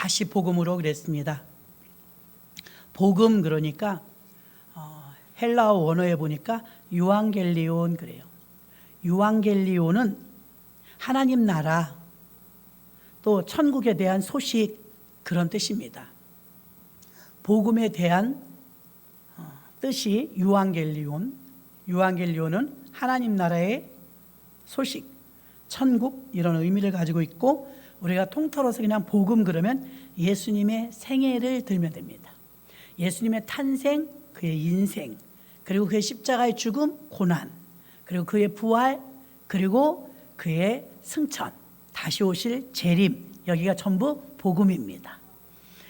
다시 복음으로 그랬습니다. 복음 그러니까 헬라어 원어에 보니까 유앙겔리온 그래요. 유앙겔리온은 하나님 나라 또 천국에 대한 소식 그런 뜻입니다. 복음에 대한 뜻이 유앙겔리온. 유앙겔리온은 하나님 나라의 소식, 천국 이런 의미를 가지고 있고 우리가 통틀어서 그냥 복음 그러면 예수님의 생애를 들면 됩니다. 예수님의 탄생, 그의 인생, 그리고 그의 십자가의 죽음, 고난, 그리고 그의 부활, 그리고 그의 승천, 다시 오실 재림, 여기가 전부 복음입니다.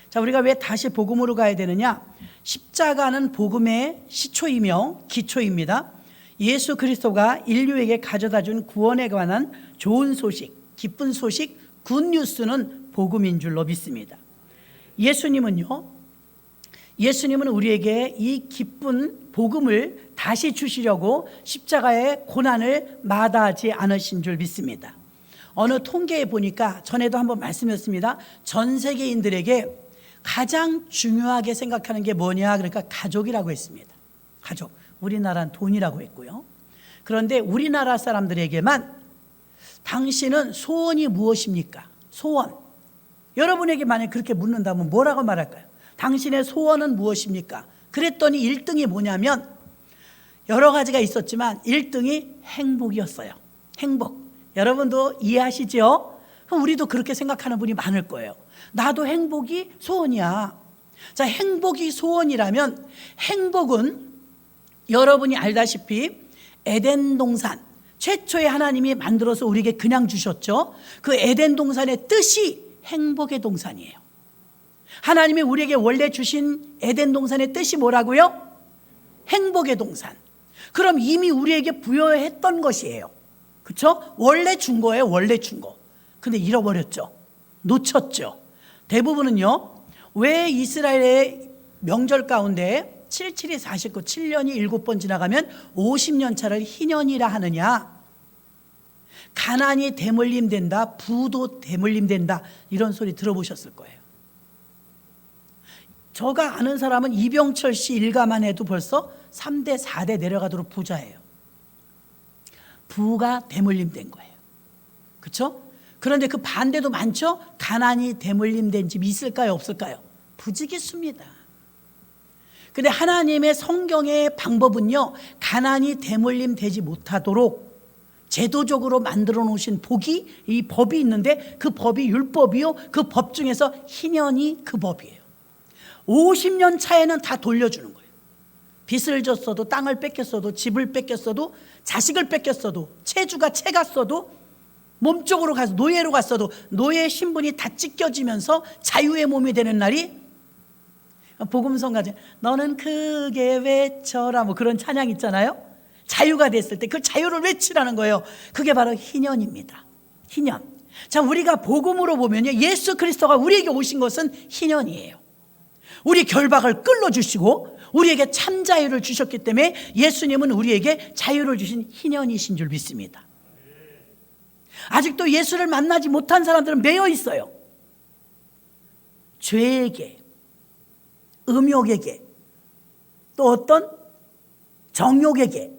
자, 우리가 왜 다시 복음으로 가야 되느냐? 십자가는 복음의 시초이며 기초입니다. 예수 그리스도가 인류에게 가져다 준 구원에 관한 좋은 소식, 기쁜 소식, 굿뉴스는 복음인 줄로 믿습니다. 예수님은 우리에게 이 기쁜 복음을 다시 주시려고 십자가의 고난을 마다하지 않으신 줄 믿습니다. 어느 통계에 보니까 전에도 한번 말씀했습니다. 전 세계인들에게 가장 중요하게 생각하는 게 뭐냐? 그러니까 가족이라고 했습니다. 가족. 우리나라는 돈이라고 했고요. 그런데 우리나라 사람들에게만 당신은 소원이 무엇입니까? 소원. 여러분에게 만약 그렇게 묻는다면 뭐라고 말할까요? 당신의 소원은 무엇입니까? 그랬더니 1등이 뭐냐면 여러 가지가 있었지만 1등이 행복이었어요. 행복. 여러분도 이해하시죠? 우리도 그렇게 생각하는 분이 많을 거예요. 나도 행복이 소원이야. 자, 행복이 소원이라면 행복은 여러분이 알다시피 에덴 동산 최초에 하나님이 만들어서 우리에게 그냥 주셨죠. 그 에덴 동산의 뜻이 행복의 동산이에요. 하나님이 우리에게 원래 주신 에덴 동산의 뜻이 뭐라고요? 행복의 동산. 그럼 이미 우리에게 부여했던 것이에요. 그렇죠? 원래 준 거예요. 원래 준 거. 근데 잃어버렸죠. 놓쳤죠. 대부분은요. 왜 이스라엘의 명절 가운데 77이 49, 7년이 7번 지나가면 50년 차를 희년이라 하느냐? 가난이 대물림 된다, 부도 대물림 된다, 이런 소리 들어보셨을 거예요. 저가 아는 사람은 이병철 씨 일가만 해도 벌써 3대, 4대 내려가도록 부자예요. 부가 대물림 된 거예요. 그렇죠? 그런데 그 반대도 많죠? 가난이 대물림 된 집 있을까요? 없을까요? 부지기수입니다. 근데 하나님의 성경의 방법은요, 가난이 대물림 되지 못하도록 제도적으로 만들어 놓으신 이 법이 있는데 그 법이 율법이요. 그 법 중에서 희년이 그 법이에요. 50년 차에는 다 돌려주는 거예요. 빚을 졌어도, 땅을 뺏겼어도, 집을 뺏겼어도, 자식을 뺏겼어도, 채주가 채 갔어도, 몸쪽으로 가서 노예로 갔어도 노예 신분이 다 찢겨지면서 자유의 몸이 되는 날이 복음성 가진 너는 크게 외쳐라 뭐 그런 찬양 있잖아요. 자유가 됐을 때 그 자유를 외치라는 거예요. 그게 바로 희년입니다. 희년. 자, 우리가 복음으로 보면요, 예수 그리스도가 우리에게 오신 것은 희년이에요. 우리 결박을 끌어주시고 우리에게 참 자유를 주셨기 때문에 예수님은 우리에게 자유를 주신 희년이신 줄 믿습니다. 아직도 예수를 만나지 못한 사람들은 매여 있어요. 죄에게, 음욕에게, 또 어떤 정욕에게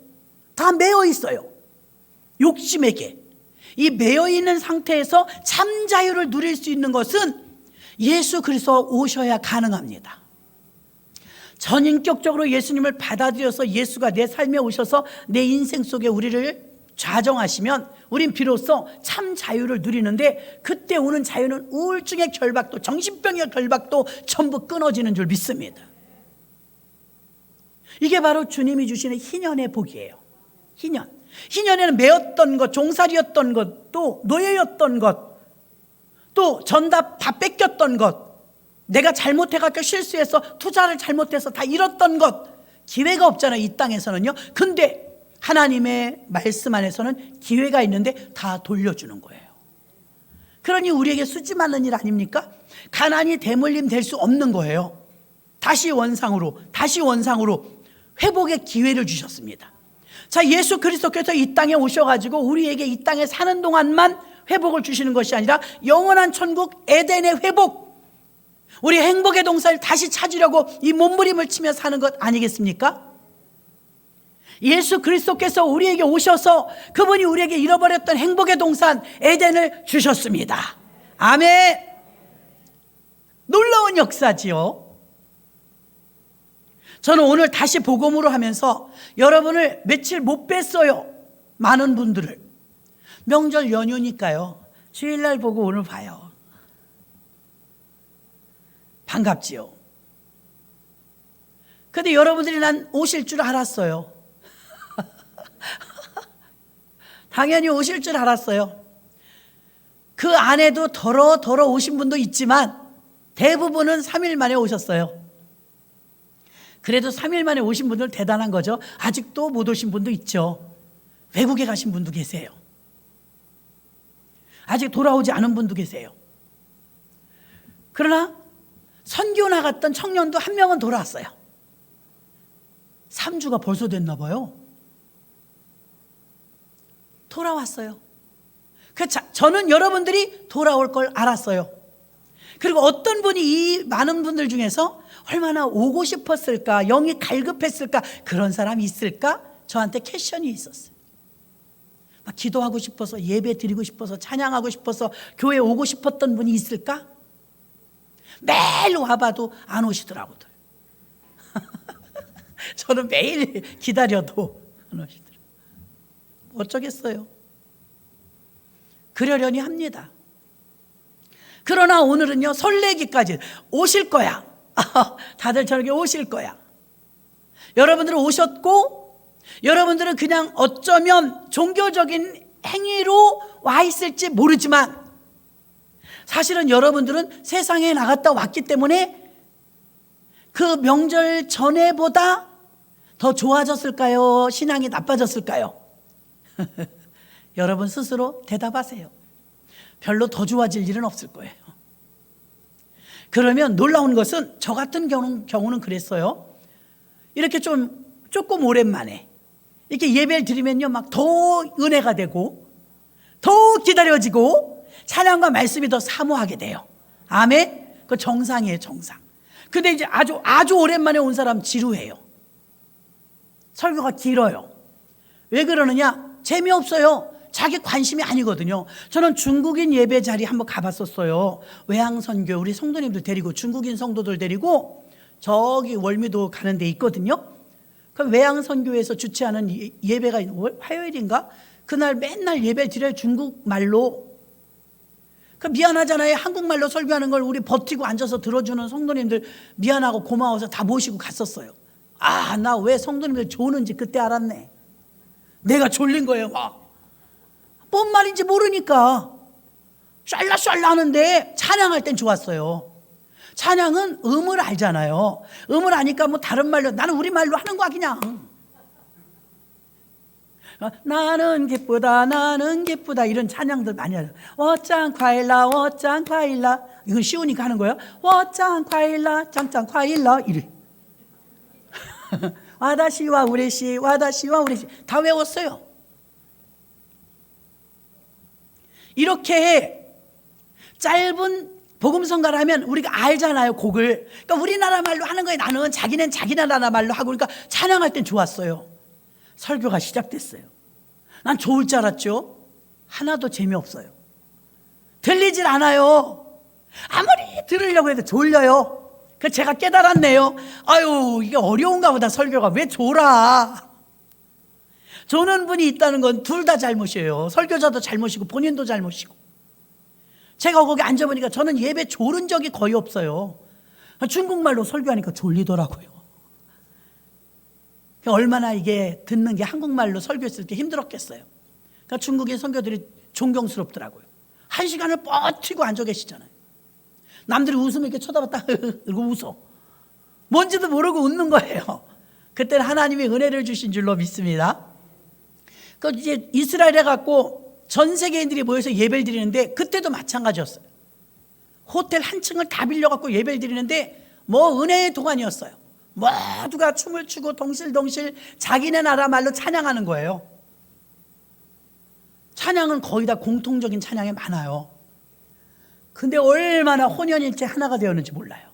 다 매여 있어요. 욕심에게. 이 매여 있는 상태에서 참 자유를 누릴 수 있는 것은 예수 그리스도 오셔야 가능합니다. 전인격적으로 예수님을 받아들여서 예수가 내 삶에 오셔서 내 인생 속에 우리를 좌정하시면 우린 비로소 참 자유를 누리는데, 그때 오는 자유는 우울증의 결박도 정신병의 결박도 전부 끊어지는 줄 믿습니다. 이게 바로 주님이 주시는 희년의 복이에요. 희년. 희년에는 매였던 것, 종살이였던 것, 또 노예였던 것, 또 전답 다 뺏겼던 것, 내가 잘못해갖고 실수해서 투자를 잘못해서 다 잃었던 것, 기회가 없잖아요, 이 땅에서는요. 근데 하나님의 말씀 안에서는 기회가 있는데 다 돌려주는 거예요. 그러니 우리에게 수지 많은 일 아닙니까? 가난이 대물림 될 수 없는 거예요. 다시 원상으로 회복의 기회를 주셨습니다. 자, 예수 그리스도께서 이 땅에 오셔가지고 우리에게 이 땅에 사는 동안만 회복을 주시는 것이 아니라 영원한 천국 에덴의 회복, 우리 행복의 동산을 다시 찾으려고 이 몸부림을 치며 사는 것 아니겠습니까? 예수 그리스도께서 우리에게 오셔서 그분이 우리에게 잃어버렸던 행복의 동산 에덴을 주셨습니다. 아멘. 놀라운 역사지요. 저는 오늘 다시 복음으로 하면서 여러분을 며칠 못 뵀어요. 많은 분들을. 명절 연휴니까요. 주일날 보고 오늘 봐요. 반갑지요. 근데 여러분들이 난 오실 줄 알았어요. 당연히 오실 줄 알았어요. 그 안에도 더러 오신 분도 있지만 대부분은 3일 만에 오셨어요. 그래도 3일 만에 오신 분들 대단한 거죠. 아직도 못 오신 분도 있죠. 외국에 가신 분도 계세요. 아직 돌아오지 않은 분도 계세요. 그러나 선교 나갔던 청년도 한 명은 돌아왔어요. 3주가 벌써 됐나 봐요. 돌아왔어요. 저는 여러분들이 돌아올 걸 알았어요. 그리고 어떤 분이 이 많은 분들 중에서 얼마나 오고 싶었을까, 영이 갈급했을까, 그런 사람이 있을까? 저한테 퀘션이 있었어요. 막 기도하고 싶어서, 예배 드리고 싶어서, 찬양하고 싶어서 교회 오고 싶었던 분이 있을까? 매일 와봐도 안 오시더라고요. 저는 매일 기다려도 안 오시더라고요. 어쩌겠어요. 그러려니 합니다. 그러나 오늘은요, 설레기까지 오실 거야. 다들 저렇게 오실 거야. 여러분들은 오셨고, 여러분들은 그냥 어쩌면 종교적인 행위로 와 있을지 모르지만, 사실은 여러분들은 세상에 나갔다 왔기 때문에 그 명절 전에보다 더 좋아졌을까요? 신앙이 나빠졌을까요? 여러분 스스로 대답하세요. 별로 더 좋아질 일은 없을 거예요. 그러면 놀라운 것은 저 같은 경우는 그랬어요. 이렇게 조금 오랜만에 이렇게 예배를 드리면요, 막 더 은혜가 되고 더 기다려지고 찬양과 말씀이 더 사모하게 돼요. 아멘. 그 정상이에요, 정상. 근데 이제 아주 오랜만에 온 사람 지루해요. 설교가 길어요. 왜 그러느냐? 재미없어요. 자기 관심이 아니거든요. 저는 중국인 예배 자리 한번 가봤었어요. 외항선교 우리 성도님들 데리고, 중국인 성도들 데리고 저기 월미도 가는 데 있거든요. 그 외항선교에서 주최하는 예배가 화요일인가? 그날 맨날 예배 드려요. 중국말로. 그 미안하잖아요. 한국말로 설교하는 걸 우리 버티고 앉아서 들어주는 성도님들 미안하고 고마워서 다 모시고 갔었어요. 아, 나 왜 성도님들 좋은지 그때 알았네. 내가 졸린 거예요. 막 뭔 말인지 모르니까 샬라샬라 하는데 찬양할 땐 좋았어요. 찬양은 음을 알잖아요. 음을 아니까 뭐 다른 말로, 나는 우리말로 하는 거야 그냥. 나는 기쁘다, 나는 기쁘다, 이런 찬양들 많이 하죠. 워짱 과일라, 워짱 과일라. 이건 쉬우니까 하는 거예요. 워짱 과일라, 짱짱 과일라, 이래. 와다시와 우레시, 와다시와 우레시 다 외웠어요. 이렇게 짧은 복음성가를 하면 우리가 알잖아요, 곡을. 그러니까 우리나라 말로 하는 거에 나는 자기는 자기 나라 말로 하고, 그러니까 찬양할 땐 좋았어요. 설교가 시작됐어요. 난 좋을 줄 알았죠. 하나도 재미없어요. 들리질 않아요. 아무리 들으려고 해도 졸려요. 그 제가 깨달았네요. 아유, 이게 어려운가 보다. 설교가 왜 졸아. 조는 분이 있다는 건 둘 다 잘못이에요. 설교자도 잘못이고 본인도 잘못이고. 제가 거기 앉아보니까 저는 예배 졸은 적이 거의 없어요. 중국말로 설교하니까 졸리더라고요. 얼마나 이게 듣는 게 한국말로 설교했을 때 힘들었겠어요. 그러니까 중국인 선교들이 존경스럽더라고요. 1시간을 버티고 앉아 계시잖아요. 남들이 웃으면 이렇게 쳐다봤다 그리고 웃어. 뭔지도 모르고 웃는 거예요. 그때는 하나님이 은혜를 주신 줄로 믿습니다. 그 이제 이스라엘에 갖고 전 세계인들이 모여서 예배를 드리는데, 그때도 마찬가지였어요. 호텔 한 층을 다 빌려갖고 예배를 드리는데 뭐 은혜의 동안이었어요. 모두가 춤을 추고 덩실덩실 자기네 나라 말로 찬양하는 거예요. 찬양은 거의 다 공통적인 찬양이 많아요. 근데 얼마나 혼연일체 하나가 되었는지 몰라요.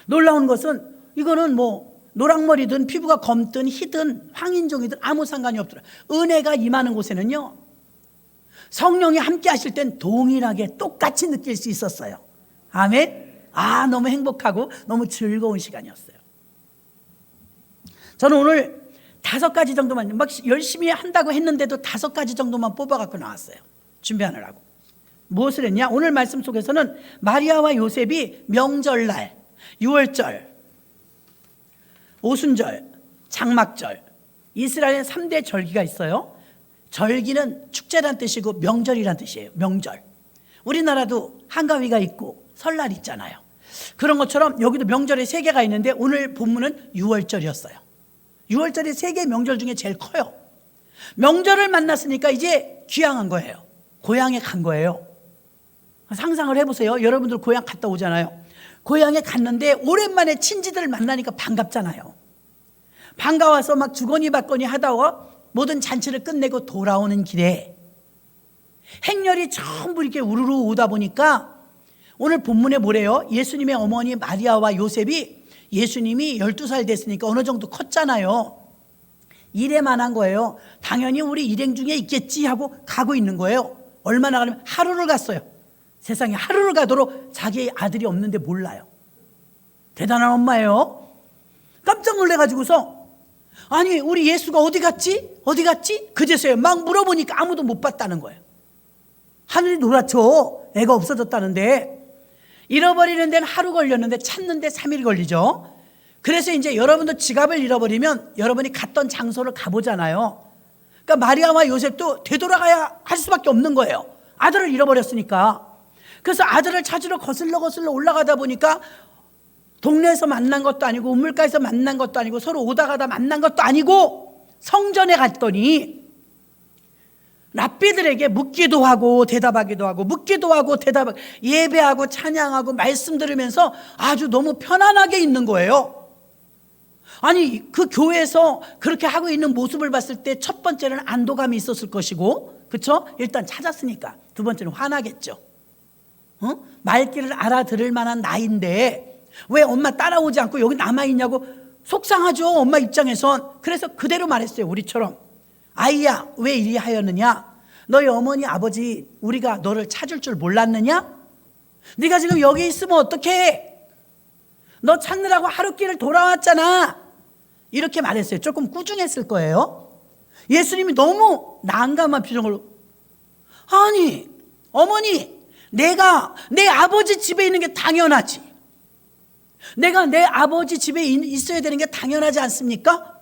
놀라운 것은 이거는 뭐 노랑머리든 피부가 검든 희든 황인종이든 아무 상관이 없더라. 은혜가 임하는 곳에는요, 성령이 함께 하실 땐 동일하게 똑같이 느낄 수 있었어요. 아멘. 너무 행복하고 너무 즐거운 시간이었어요. 저는 오늘 5가지 정도만, 막 열심히 한다고 했는데도 5가지 정도만 뽑아갖고 나왔어요. 준비하느라고. 무엇을 했냐? 오늘 말씀 속에서는 마리아와 요셉이 명절날, 유월절, 오순절, 장막절, 이스라엘에 3대 절기가 있어요. 절기는 축제란 뜻이고 명절이란 뜻이에요. 명절. 우리나라도 한가위가 있고 설날 있잖아요. 그런 것처럼 여기도 명절이 3개가 있는데 오늘 본문은 유월절이었어요. 유월절이 3개의 명절 중에 제일 커요. 명절을 만났으니까 이제 귀향한 거예요. 고향에 간 거예요. 상상을 해보세요. 여러분들 고향 갔다 오잖아요. 고향에 갔는데 오랜만에 친지들을 만나니까 반갑잖아요. 반가워서 막 주거니 받거니 하다가 모든 잔치를 끝내고 돌아오는 길에 행렬이 전부 이렇게 우르르 오다 보니까 오늘 본문에 뭐래요? 예수님의 어머니 마리아와 요셉이, 예수님이 12살 됐으니까 어느 정도 컸잖아요. 일에만 한 거예요. 당연히 우리 일행 중에 있겠지 하고 가고 있는 거예요. 얼마나 가냐면 하루를 갔어요. 세상에 하루를 가도록 자기 아들이 없는데 몰라요. 대단한 엄마예요. 깜짝 놀래가지고서 아니 우리 예수가 어디 갔지? 어디 갔지? 그제서야 막 물어보니까 아무도 못 봤다는 거예요. 하늘이 노랗죠. 애가 없어졌다는데. 잃어버리는 데는 하루 걸렸는데 찾는데 3일 걸리죠. 그래서 이제 여러분도 지갑을 잃어버리면 여러분이 갔던 장소를 가보잖아요. 그러니까 마리아와 요셉도 되돌아가야 할 수밖에 없는 거예요. 아들을 잃어버렸으니까. 그래서 아들을 찾으러 거슬러 올라가다 보니까 동네에서 만난 것도 아니고 우물가에서 만난 것도 아니고 서로 오다 가다 만난 것도 아니고 성전에 갔더니 랍비들에게 묻기도 하고 대답하기도 하고 묻기도 하고 대답하고 예배하고 찬양하고 말씀 들으면서 아주 너무 편안하게 있는 거예요. 아니 그 교회에서 그렇게 하고 있는 모습을 봤을 때 첫 번째는 안도감이 있었을 것이고, 그렇죠? 일단 찾았으니까. 두 번째는 화나겠죠. 말귀를 알아들을 만한 나이인데 왜 엄마 따라오지 않고 여기 남아있냐고 속상하죠, 엄마 입장에선. 그래서 그대로 말했어요. 우리처럼. 아이야, 왜 이리 하였느냐? 너희 어머니 아버지 우리가 너를 찾을 줄 몰랐느냐? 네가 지금 여기 있으면 어떡해? 너 찾느라고 하루길을 돌아왔잖아. 이렇게 말했어요. 조금 꾸중했을 거예요. 예수님이 너무 난감한 표정으로, 아니 어머니, 내가 내 아버지 집에 있는 게 당연하지. 내가 내 아버지 집에 있어야 되는 게 당연하지 않습니까?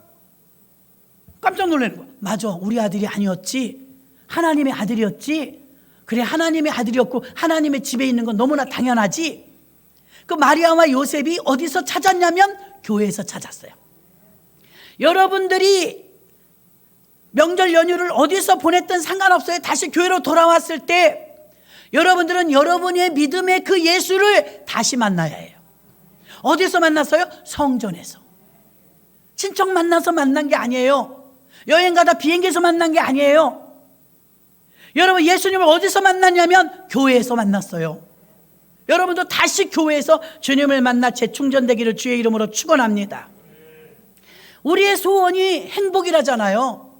깜짝 놀라는 거야. 맞아, 우리 아들이 아니었지. 하나님의 아들이었지. 그래, 하나님의 아들이었고 하나님의 집에 있는 건 너무나 당연하지. 그 마리아와 요셉이 어디서 찾았냐면 교회에서 찾았어요. 여러분들이 명절 연휴를 어디서 보냈든 상관없어요. 다시 교회로 돌아왔을 때 여러분들은 여러분의 믿음의 그 예수를 다시 만나야 해요. 어디서 만났어요? 성전에서. 친척 만나서 만난 게 아니에요. 여행 가다 비행기에서 만난 게 아니에요. 여러분, 예수님을 어디서 만났냐면 교회에서 만났어요. 여러분도 다시 교회에서 주님을 만나 재충전되기를 주의 이름으로 축원합니다. 우리의 소원이 행복이라잖아요.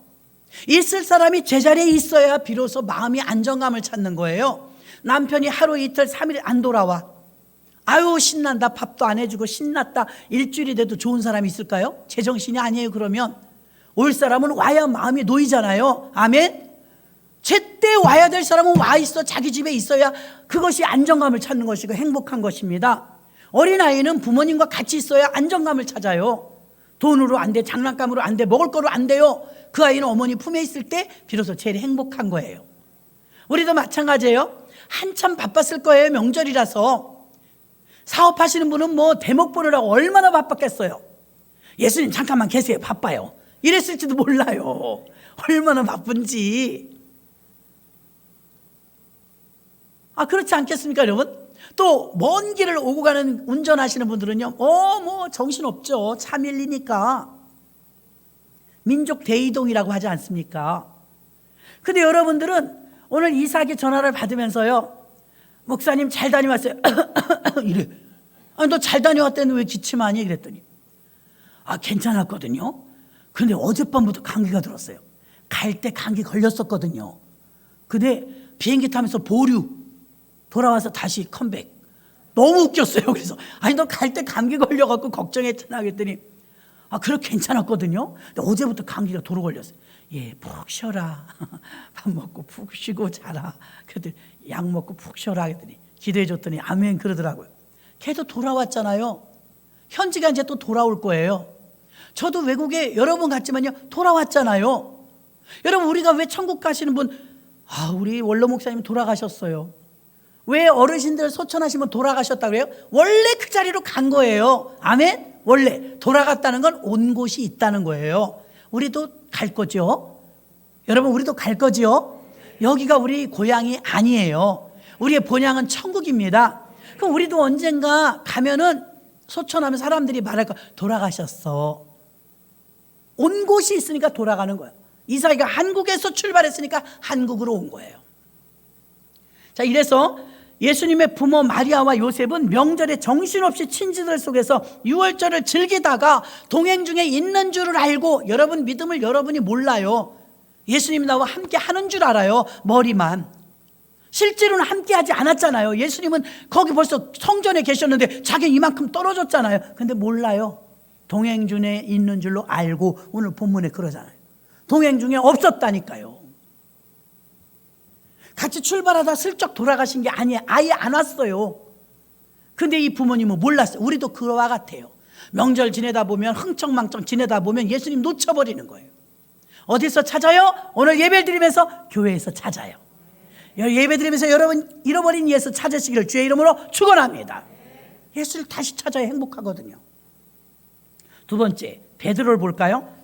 있을 사람이 제자리에 있어야 비로소 마음이 안정감을 찾는 거예요. 남편이 하루 이틀 3일 안 돌아와. 아유 신난다, 밥도 안 해주고 신났다. 일주일이 돼도 좋은 사람이 있을까요? 제정신이 아니에요. 그러면 올 사람은 와야 마음이 놓이잖아요. 아멘. 제때 와야 될 사람은 와 있어. 자기 집에 있어야 그것이 안정감을 찾는 것이고 행복한 것입니다. 어린아이는 부모님과 같이 있어야 안정감을 찾아요. 돈으로 안 돼, 장난감으로 안 돼, 먹을 거로 안 돼요. 그 아이는 어머니 품에 있을 때 비로소 제일 행복한 거예요. 우리도 마찬가지예요. 한참 바빴을 거예요. 명절이라서. 사업하시는 분은 뭐 대목 보느라고 얼마나 바빴겠어요. 예수님 잠깐만 계세요, 바빠요. 이랬을지도 몰라요. 얼마나 바쁜지. 그렇지 않겠습니까, 여러분? 또 먼 길을 오고 가는 운전하시는 분들은요, 뭐 정신없죠. 차 밀리니까. 민족 대이동이라고 하지 않습니까? 근데 여러분들은 오늘 이삭이 전화를 받으면서요, 목사님 잘 다녀왔어요. 이래. 아니 너 잘 다녀왔다는데 왜 기침하니? 그랬더니 괜찮았거든요. 근데 어젯밤부터 감기가 들었어요. 갈 때 감기 걸렸었거든요. 근데 비행기 타면서 보류 돌아와서 다시 컴백. 너무 웃겼어요. 그래서 아니 너 갈 때 감기 걸려갖고 걱정했잖아. 그랬더니 그래 괜찮았거든요. 근데 어제부터 감기가 도로 걸렸어요. 예, 푹 쉬어라. 밥 먹고 푹 쉬고 자라. 그랬더니 약 먹고 푹 쉬어라. 그랬더니 기도해 줬더니 아멘 그러더라고요. 걔도 돌아왔잖아요. 현지가 이제 또 돌아올 거예요. 저도 외국에 여러 번 갔지만요 돌아왔잖아요. 여러분 우리가 왜 천국 가시는 분 우리 원로 목사님 돌아가셨어요. 왜 어르신들 소천하시면 돌아가셨다고 그래요? 원래 그 자리로 간 거예요. 아멘? 원래 돌아갔다는 건 온 곳이 있다는 거예요. 우리도 갈 거죠. 여러분 우리도 갈 거지요. 여기가 우리 고향이 아니에요. 우리의 본향은 천국입니다. 그럼 우리도 언젠가 가면은 소천하면 사람들이 말할 거야. 돌아가셨어. 온 곳이 있으니까 돌아가는 거예요. 이삭이가 한국에서 출발했으니까 한국으로 온 거예요. 자, 이래서 예수님의 부모 마리아와 요셉은 명절에 정신없이 친지들 속에서 유월절을 즐기다가 동행 중에 있는 줄을 알고, 여러분 믿음을 여러분이 몰라요. 예수님이 나와 함께 하는 줄 알아요. 머리만. 실제로는 함께 하지 않았잖아요. 예수님은 거기 벌써 성전에 계셨는데 자기 이만큼 떨어졌잖아요. 근데 몰라요. 동행 중에 있는 줄로 알고, 오늘 본문에 그러잖아요. 동행 중에 없었다니까요. 같이 출발하다 슬쩍 돌아가신 게 아니에요. 아예 안 왔어요. 근데 이 부모님은 몰랐어요. 우리도 그와 같아요. 명절 지내다 보면, 흥청망청 지내다 보면 예수님 놓쳐버리는 거예요. 어디서 찾아요? 오늘 예배 드리면서 교회에서 찾아요. 예배 드리면서 여러분 잃어버린 예수 찾으시기를 주의 이름으로 축원합니다. 예수를 다시 찾아야 행복하거든요. 두 번째, 베드로를 볼까요?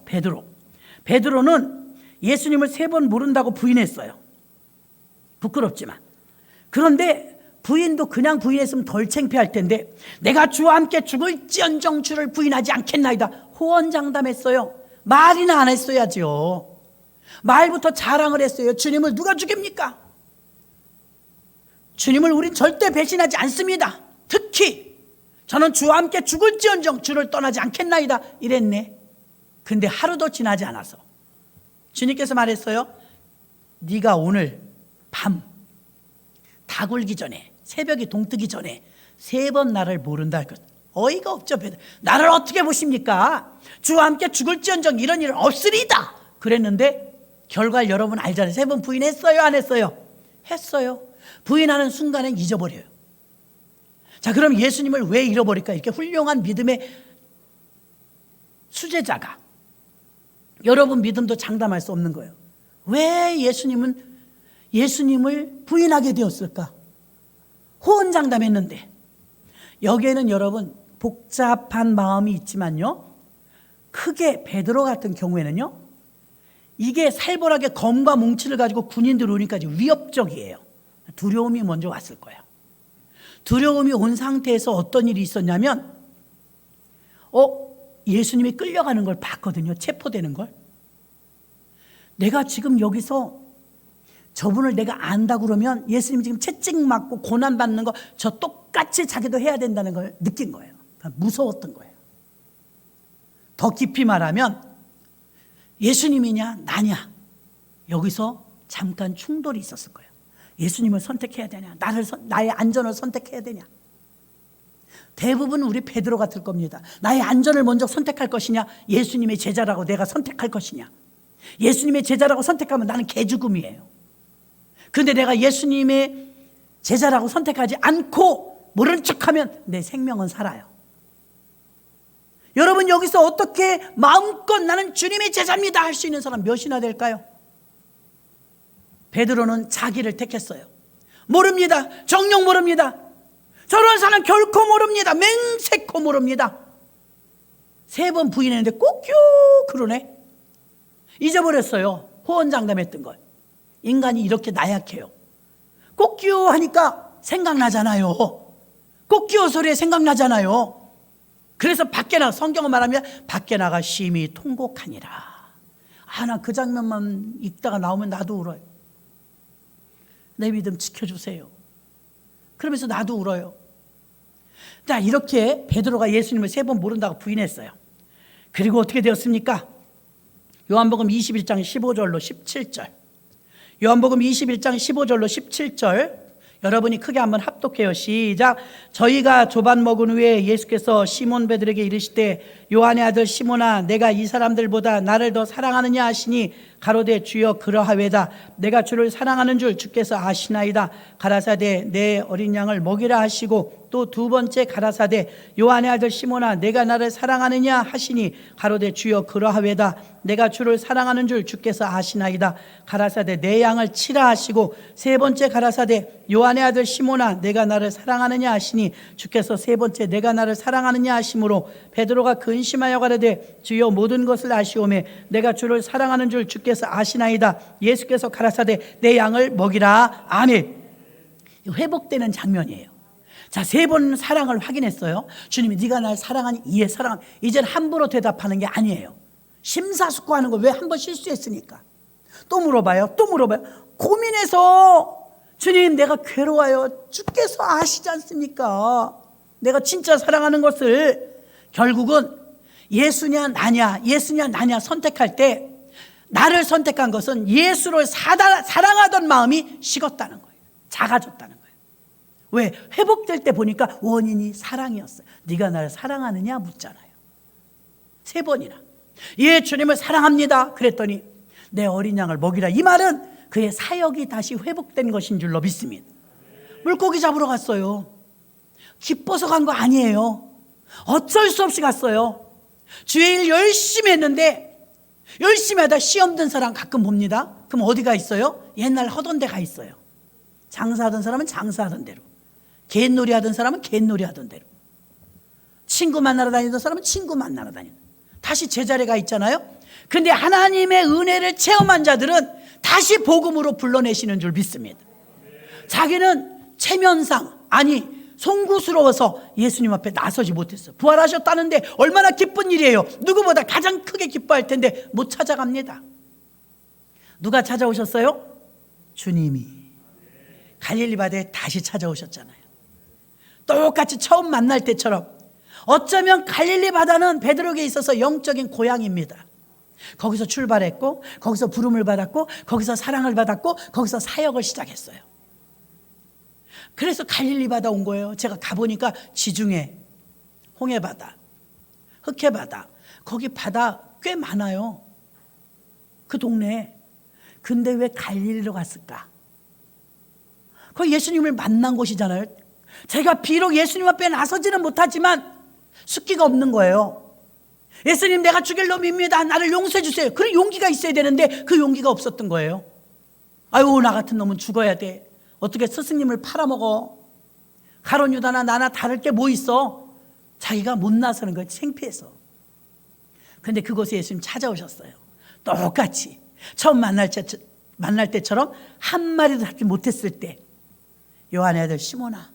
베드로는 예수님을 3번 모른다고 부인했어요. 부끄럽지만. 그런데 부인도 그냥 부인했으면 덜 창피할 텐데, 내가 주와 함께 죽을지언정 주를 부인하지 않겠나이다. 호언장담했어요. 말이나 안 했어야죠. 말부터 자랑을 했어요. 주님을 누가 죽입니까? 주님을 우린 절대 배신하지 않습니다. 특히 저는 주와 함께 죽을지언정 주를 떠나지 않겠나이다 이랬네. 근데 하루도 지나지 않아서 주님께서 말했어요. 네가 오늘 밤 다 굴기 전에, 새벽이 동뜨기 전에 3번 나를 모른다 할 것. 어이가 없죠. 나를 어떻게 보십니까? 주와 함께 죽을지언정 이런 일은 없으리다 그랬는데, 결과를 여러분 알잖아요. 3번 부인했어요, 안 했어요? 했어요. 부인하는 순간에 잊어버려요. 자, 그럼 예수님을 왜 잃어버릴까? 이렇게 훌륭한 믿음의 수제자가, 여러분 믿음도 장담할 수 없는 거예요. 왜 예수님을 부인하게 되었을까? 호언장담했는데. 여기에는 여러분 복잡한 마음이 있지만요, 크게 베드로 같은 경우에는요, 이게 살벌하게 검과 뭉치를 가지고 군인들 오니까 위협적이에요. 두려움이 먼저 왔을 거예요. 두려움이 온 상태에서 어떤 일이 있었냐면, 예수님이 끌려가는 걸 봤거든요. 체포되는 걸. 내가 지금 여기서 저분을 내가 안다 그러면 예수님 지금 채찍 맞고 고난받는 거 저 똑같이 자기도 해야 된다는 걸 느낀 거예요. 그러니까 무서웠던 거예요. 더 깊이 말하면 예수님이냐 나냐, 여기서 잠깐 충돌이 있었을 거예요. 예수님을 선택해야 되냐, 나의 안전을 선택해야 되냐. 대부분 우리 베드로 같을 겁니다. 나의 안전을 먼저 선택할 것이냐, 예수님의 제자라고 내가 선택할 것이냐. 예수님의 제자라고 선택하면 나는 개죽음이에요. 근데 내가 예수님의 제자라고 선택하지 않고 모른 척하면 내 생명은 살아요. 여러분 여기서 어떻게 마음껏 나는 주님의 제자입니다 할 수 있는 사람 몇이나 될까요? 베드로는 자기를 택했어요. 모릅니다. 정녕 모릅니다. 저런 사람 결코 모릅니다. 맹세코 모릅니다. 3번 부인했는데 꼭요 그러네. 잊어버렸어요. 호언장담했던 걸. 인간이 이렇게 나약해요. 꼭요 하니까 생각나잖아요. 꼭요 소리에 생각나잖아요. 그래서 밖에 나가, 성경을 말하면 밖에 나가 심히 통곡하니라. 나 그 장면만 읽다가 나오면 나도 울어요. 내 믿음 지켜주세요. 그러면서 나도 울어요. 자, 이렇게 베드로가 예수님을 3번 모른다고 부인했어요. 그리고 어떻게 되었습니까? 요한복음 21장 15절로 17절. 요한복음 21장 15절로 17절. 여러분이 크게 한번 합독해요. 시작. 저희가 조반 먹은 후에 예수께서 시몬 베드로에게 이르시되 요한의 아들 시몬아 내가 이 사람들보다 나를 더 사랑하느냐 하시니 가로되 주여 그러하외다. 내가 주를 사랑하는 줄 주께서 아시나이다. 가라사대 내 어린 양을 먹이라 하시고 또 두 번째 가라사대 요한의 아들 시몬아 내가 나를 사랑하느냐 하시니 가로되 주여 그러하외다. 내가 주를 사랑하는 줄 주께서 아시나이다. 가라사대 내 양을 치라 하시고 세 번째 가라사대 요한의 아들 시몬아 내가 나를 사랑하느냐 하시니 주께서 세 번째 내가 나를 사랑하느냐 하심으로 베드로가 근심하여 가라되 주여 모든 것을 아시오매 내가 주를 사랑하는 줄 주께서 아시나이다. 예수께서 가라사대 내 양을 먹이라. 아멘. 회복되는 장면이에요. 자, 3번 사랑을 확인했어요. 주님이 네가 날 사랑하니 예 사랑함. 이젠 함부로 대답하는 게 아니에요. 심사숙고하는 거. 왜 한 번 실수했으니까 또 물어봐요. 또 물어봐요. 고민해서 주님 내가 괴로워요. 주께서 아시지 않습니까? 내가 진짜 사랑하는 것을. 결국은 예수냐 나냐 예수냐 나냐 선택할 때 나를 선택한 것은 예수를 사랑하던 마음이 식었다는 거예요. 작아졌다는 거예요. 왜? 회복될 때 보니까 원인이 사랑이었어요. 네가 나를 사랑하느냐 묻잖아요. 3번이나. 예, 주님을 사랑합니다. 그랬더니 내 어린 양을 먹이라. 이 말은 그의 사역이 다시 회복된 것인 줄로 믿습니다. 물고기 잡으러 갔어요. 기뻐서 간 거 아니에요. 어쩔 수 없이 갔어요. 주의 일 열심히 했는데 열심히 하다 시험 든 사람 가끔 봅니다. 그럼 어디가 있어요? 옛날 하던 데 가 있어요. 장사하던 사람은 장사하던 대로, 갯놀이 하던 사람은 갯놀이 하던 대로, 친구 만나러 다니던 사람은 친구 만나러 다니는, 다시 제자리가 있잖아요. 근데 하나님의 은혜를 체험한 자들은 다시 복음으로 불러내시는 줄 믿습니다. 자기는 체면상 아니 송구스러워서 예수님 앞에 나서지 못했어. 부활하셨다는데 얼마나 기쁜 일이에요. 누구보다 가장 크게 기뻐할 텐데 못 찾아갑니다. 누가 찾아오셨어요? 주님이 갈릴리 바다에 다시 찾아오셨잖아요. 똑같이 처음 만날 때처럼. 어쩌면 갈릴리 바다는 베드로에게 있어서 영적인 고향입니다. 거기서 출발했고 거기서 부름을 받았고 거기서 사랑을 받았고 거기서 사역을 시작했어요. 그래서 갈릴리 바다 온 거예요. 제가 가보니까 지중해, 홍해바다, 흑해바다, 거기 바다 꽤 많아요. 그 동네에. 근데 왜 갈릴리로 갔을까? 거기 예수님을 만난 곳이잖아요. 제가 비록 예수님 앞에 나서지는 못하지만 숫기가 없는 거예요. 예수님 내가 죽일 놈입니다. 나를 용서해 주세요. 그런 용기가 있어야 되는데 그 용기가 없었던 거예요. 아유 나 같은 놈은 죽어야 돼. 어떻게 스승님을 팔아먹어. 가룟 유다나 나나 다를 게 뭐 있어. 자기가 못 나서는 거예요. 창피해서. 근데 그곳에 예수님 찾아오셨어요. 똑같이 처음 만날 때처럼 한마디도 하지 못했을 때 요한의 아들 시몬아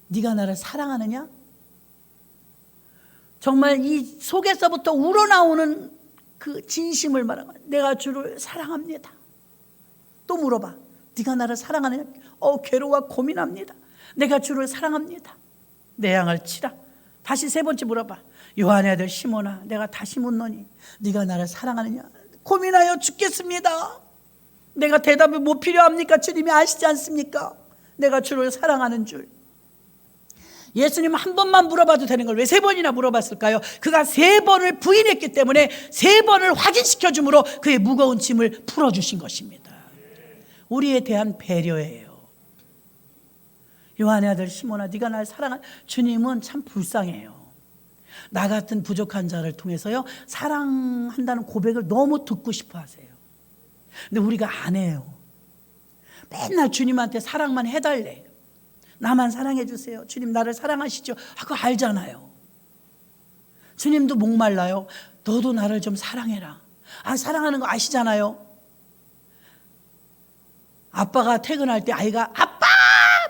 네가 나를 사랑하느냐? 정말 이 속에서부터 우러나오는 그 진심을 말하고 내가 주를 사랑합니다. 또 물어봐. 네가 나를 사랑하느냐? 괴로워 고민합니다. 내가 주를 사랑합니다. 내 양을 치라. 다시 3번째 물어봐. 요한의 아들 시몬아 내가 다시 묻노니 네가 나를 사랑하느냐? 고민하여 죽겠습니다. 내가 대답이 뭐 필요합니까? 주님이 아시지 않습니까? 내가 주를 사랑하는 줄. 예수님 한 번만 물어봐도 되는 걸 왜 3번이나 물어봤을까요? 그가 3번을 부인했기 때문에 3번을 확인시켜 줌으로 그의 무거운 짐을 풀어주신 것입니다. 우리에 대한 배려예요. 요한의 아들 시몬아 네가 날 사랑한. 주님은 참 불쌍해요. 나 같은 부족한 자를 통해서요 사랑한다는 고백을 너무 듣고 싶어 하세요. 근데 우리가 안 해요. 맨날 주님한테 사랑만 해달래. 나만 사랑해 주세요. 주님 나를 사랑하시죠. 그거 알잖아요. 주님도 목말라요. 너도 나를 좀 사랑해라. 사랑하는 거 아시잖아요. 아빠가 퇴근할 때 아이가 아빠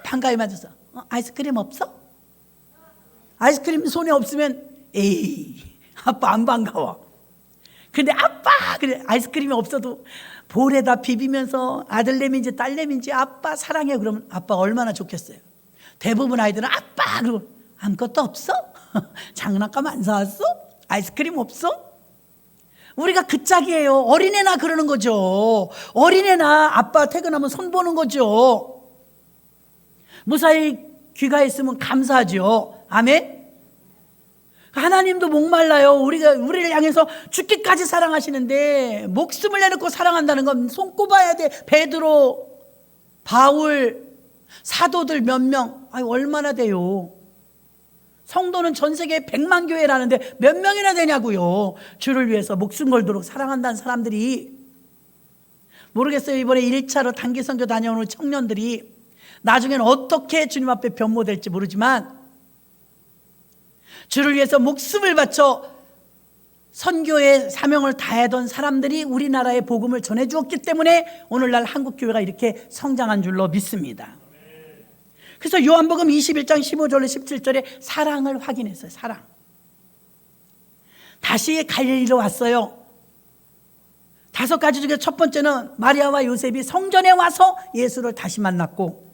반가이 맞아서 아이스크림 없어? 아이스크림 손에 없으면 에이 아빠 안 반가워. 근데 아빠 그래 아이스크림이 없어도 볼에다 비비면서 아들내미인지 딸내미인지 아빠 사랑해 그러면 아빠가 얼마나 좋겠어요. 대부분 아이들은 아빠 그러고 아무것도 없어? 장난감 안 사왔어? 아이스크림 없어? 우리가 그 짝이에요. 어린애나 그러는 거죠. 어린애나 아빠 퇴근하면 손 보는 거죠. 무사히 귀가했으면 감사하죠. 아멘. 하나님도 목말라요. 우리를 향해서 죽기까지 사랑하시는데 목숨을 내놓고 사랑한다는 건 손꼽아야 돼. 베드로, 바울, 사도들 몇 명, 얼마나 돼요? 성도는 전 세계 100만 교회라는데 몇 명이나 되냐고요. 주를 위해서 목숨 걸도록 사랑한다는 사람들이. 모르겠어요. 이번에 1차로 단기 선교 다녀오는 청년들이 나중에는 어떻게 주님 앞에 변모될지 모르지만 주를 위해서 목숨을 바쳐 선교의 사명을 다하던 사람들이 우리나라의 복음을 전해주었기 때문에 오늘날 한국교회가 이렇게 성장한 줄로 믿습니다. 그래서 요한복음 21장 15절로 17절에 사랑을 확인했어요. 사랑. 다시 갈릴리로 왔어요. 5가지 중에 첫 번째는 마리아와 요셉이 성전에 와서 예수를 다시 만났고,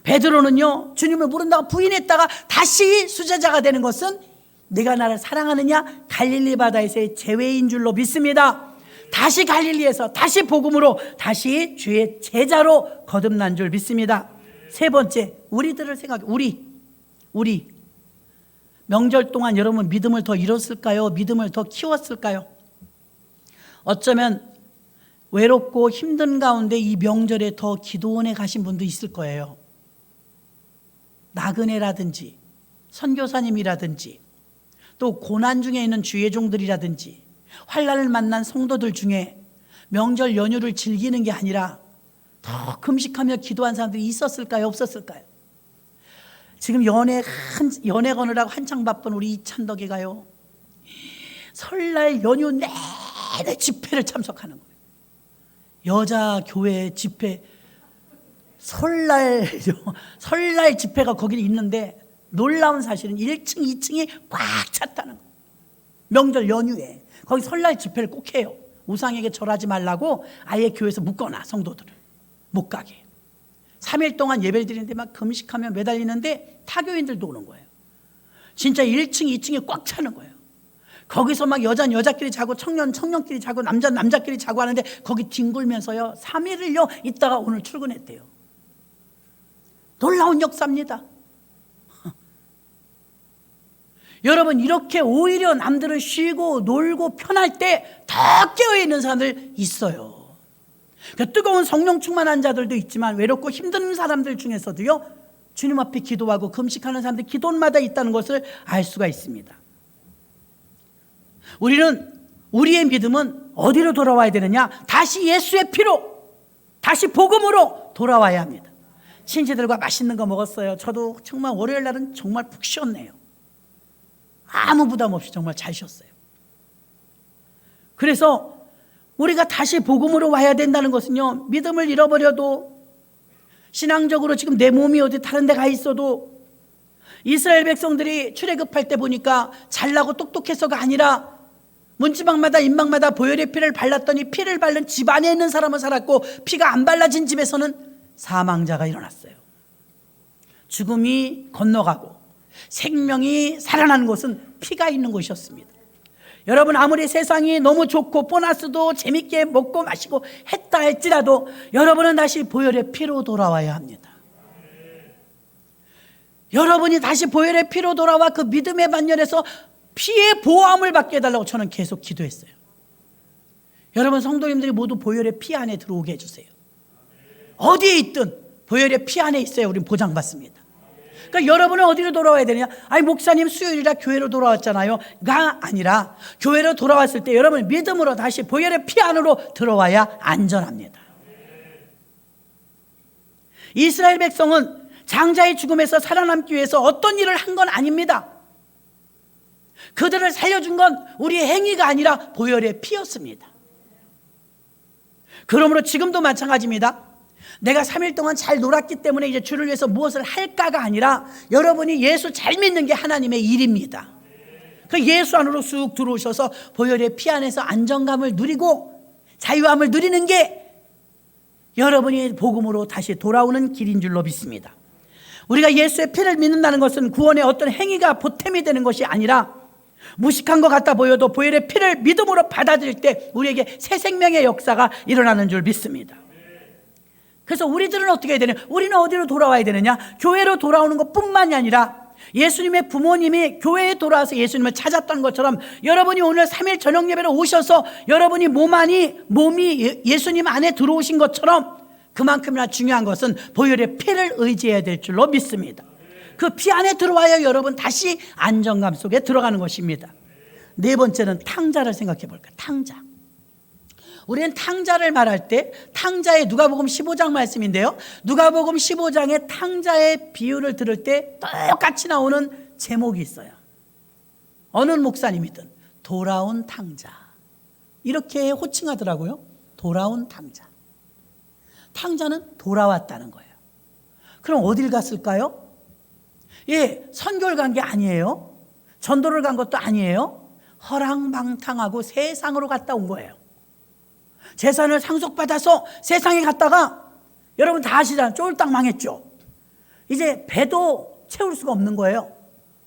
베드로는요 주님을 모른다고 부인했다가 다시 수제자가 되는 것은 내가 나를 사랑하느냐 갈릴리 바다에서의 재회인 줄로 믿습니다. 다시 갈릴리에서 다시 복음으로 다시 주의 제자로 거듭난 줄 믿습니다. 세 번째, 우리들을 생각해. 우리 명절 동안 여러분 믿음을 더 잃었을까요? 믿음을 더 키웠을까요? 어쩌면 외롭고 힘든 가운데 이 명절에 더 기도원에 가신 분도 있을 거예요. 나그네라든지 선교사님이라든지 또 고난 중에 있는 주의 종들이라든지 환난을 만난 성도들 중에 명절 연휴를 즐기는 게 아니라 더 금식하며 기도한 사람들이 있었을까요? 없었을까요? 지금 연애 거느라고 한창 바쁜 우리 이찬덕이가요 설날 연휴 내내 집회를 참석하는 거예요. 여자 교회 집회 설날 집회가 거기 있는데 놀라운 사실은 1층, 2층이 꽉 찼다는 거예요. 명절 연휴에 거기 설날 집회를 꼭 해요. 우상에게 절하지 말라고 아예 교회에서 묶어놔 성도들을 못 가게. 3일 동안 예배를 드리는데 막 금식하며 매달리는데 타교인들도 오는 거예요. 진짜 1층, 2층이 꽉 차는 거예요. 거기서 막 여자는 여자끼리 자고 청년끼리 자고 남자는 남자끼리 자고 하는데 거기 뒹굴면서요 3일을요 있다가 오늘 출근했대요. 놀라운 역사입니다. 여러분, 이렇게 오히려 남들은 쉬고 놀고 편할 때 더 깨어있는 사람들 있어요. 뜨거운 성령 충만한 자들도 있지만 외롭고 힘든 사람들 중에서도요 주님 앞에 기도하고 금식하는 사람들 기도마다 있다는 것을 알 수가 있습니다. 우리의 믿음은 어디로 돌아와야 되느냐? 다시 예수의 피로, 다시 복음으로 돌아와야 합니다. 친지들과 맛있는 거 먹었어요. 저도 정말 월요일 날은 정말 푹 쉬었네요. 아무 부담 없이 정말 잘 쉬었어요. 그래서 우리가 다시 복음으로 와야 된다는 것은요 믿음을 잃어버려도 신앙적으로 지금 내 몸이 어디 다른 데 가 있어도 이스라엘 백성들이 출애굽할 때 보니까 잘나고 똑똑해서가 아니라 문지방마다 인방마다 보혈의 피를 발랐더니 피를 바른 집 안에 있는 사람은 살았고 피가 안 발라진 집에서는 사망자가 일어났어요. 죽음이 건너가고 생명이 살아나는 곳은 피가 있는 곳이었습니다. 여러분, 아무리 세상이 너무 좋고 보너스도 재밌게 먹고 마시고 했다 할지라도 여러분은 다시 보혈의 피로 돌아와야 합니다. 여러분이 다시 보혈의 피로 돌아와 그 믿음의 반열에서 피의 보호함을 받게 해달라고 저는 계속 기도했어요. 여러분, 성도님들이 모두 보혈의 피 안에 들어오게 해주세요. 어디에 있든 보혈의 피 안에 있어야 우리는 보장받습니다. 그러니까 여러분은 어디로 돌아와야 되느냐? 목사님 수요일이라 교회로 돌아왔잖아요 가 아니라 교회로 돌아왔을 때 여러분 믿음으로 다시 보혈의 피 안으로 들어와야 안전합니다. 이스라엘 백성은 장자의 죽음에서 살아남기 위해서 어떤 일을 한 건 아닙니다. 그들을 살려준 건 우리의 행위가 아니라 보혈의 피였습니다. 그러므로 지금도 마찬가지입니다. 내가 3일 동안 잘 놀았기 때문에 이제 주를 위해서 무엇을 할까가 아니라 여러분이 예수 잘 믿는 게 하나님의 일입니다. 그 예수 안으로 쑥 들어오셔서 보혈의 피 안에서 안정감을 누리고 자유함을 누리는 게 여러분이 복음으로 다시 돌아오는 길인 줄로 믿습니다. 우리가 예수의 피를 믿는다는 것은 구원의 어떤 행위가 보탬이 되는 것이 아니라 무식한 것 같아 보여도 보혈의 피를 믿음으로 받아들일 때 우리에게 새 생명의 역사가 일어나는 줄 믿습니다. 그래서 우리들은 어떻게 해야 되냐? 우리는 어디로 돌아와야 되느냐? 교회로 돌아오는 것뿐만이 아니라 예수님의 부모님이 교회에 돌아와서 예수님을 찾았던 것처럼 여러분이 오늘 3일 저녁 예배로 오셔서 여러분이 몸이 예수님 안에 들어오신 것처럼 그만큼이나 중요한 것은 보혈의 피를 의지해야 될 줄로 믿습니다. 그 피 안에 들어와야 여러분 다시 안정감 속에 들어가는 것입니다. 네 번째는 탕자를 생각해 볼까요? 탕자. 우리는 탕자를 말할 때 탕자의 누가복음 15장 말씀인데요, 누가복음 15장의 탕자의 비유를 들을 때 똑같이 나오는 제목이 있어요. 어느 목사님이든 돌아온 탕자, 이렇게 호칭하더라고요. 돌아온 탕자. 탕자는 돌아왔다는 거예요. 그럼 어딜 갔을까요? 선교를 간 게 아니에요. 전도를 간 것도 아니에요. 허랑방탕하고 세상으로 갔다 온 거예요. 재산을 상속받아서 세상에 갔다가 여러분 다 아시잖아요. 쫄딱 망했죠. 이제 배도 채울 수가 없는 거예요.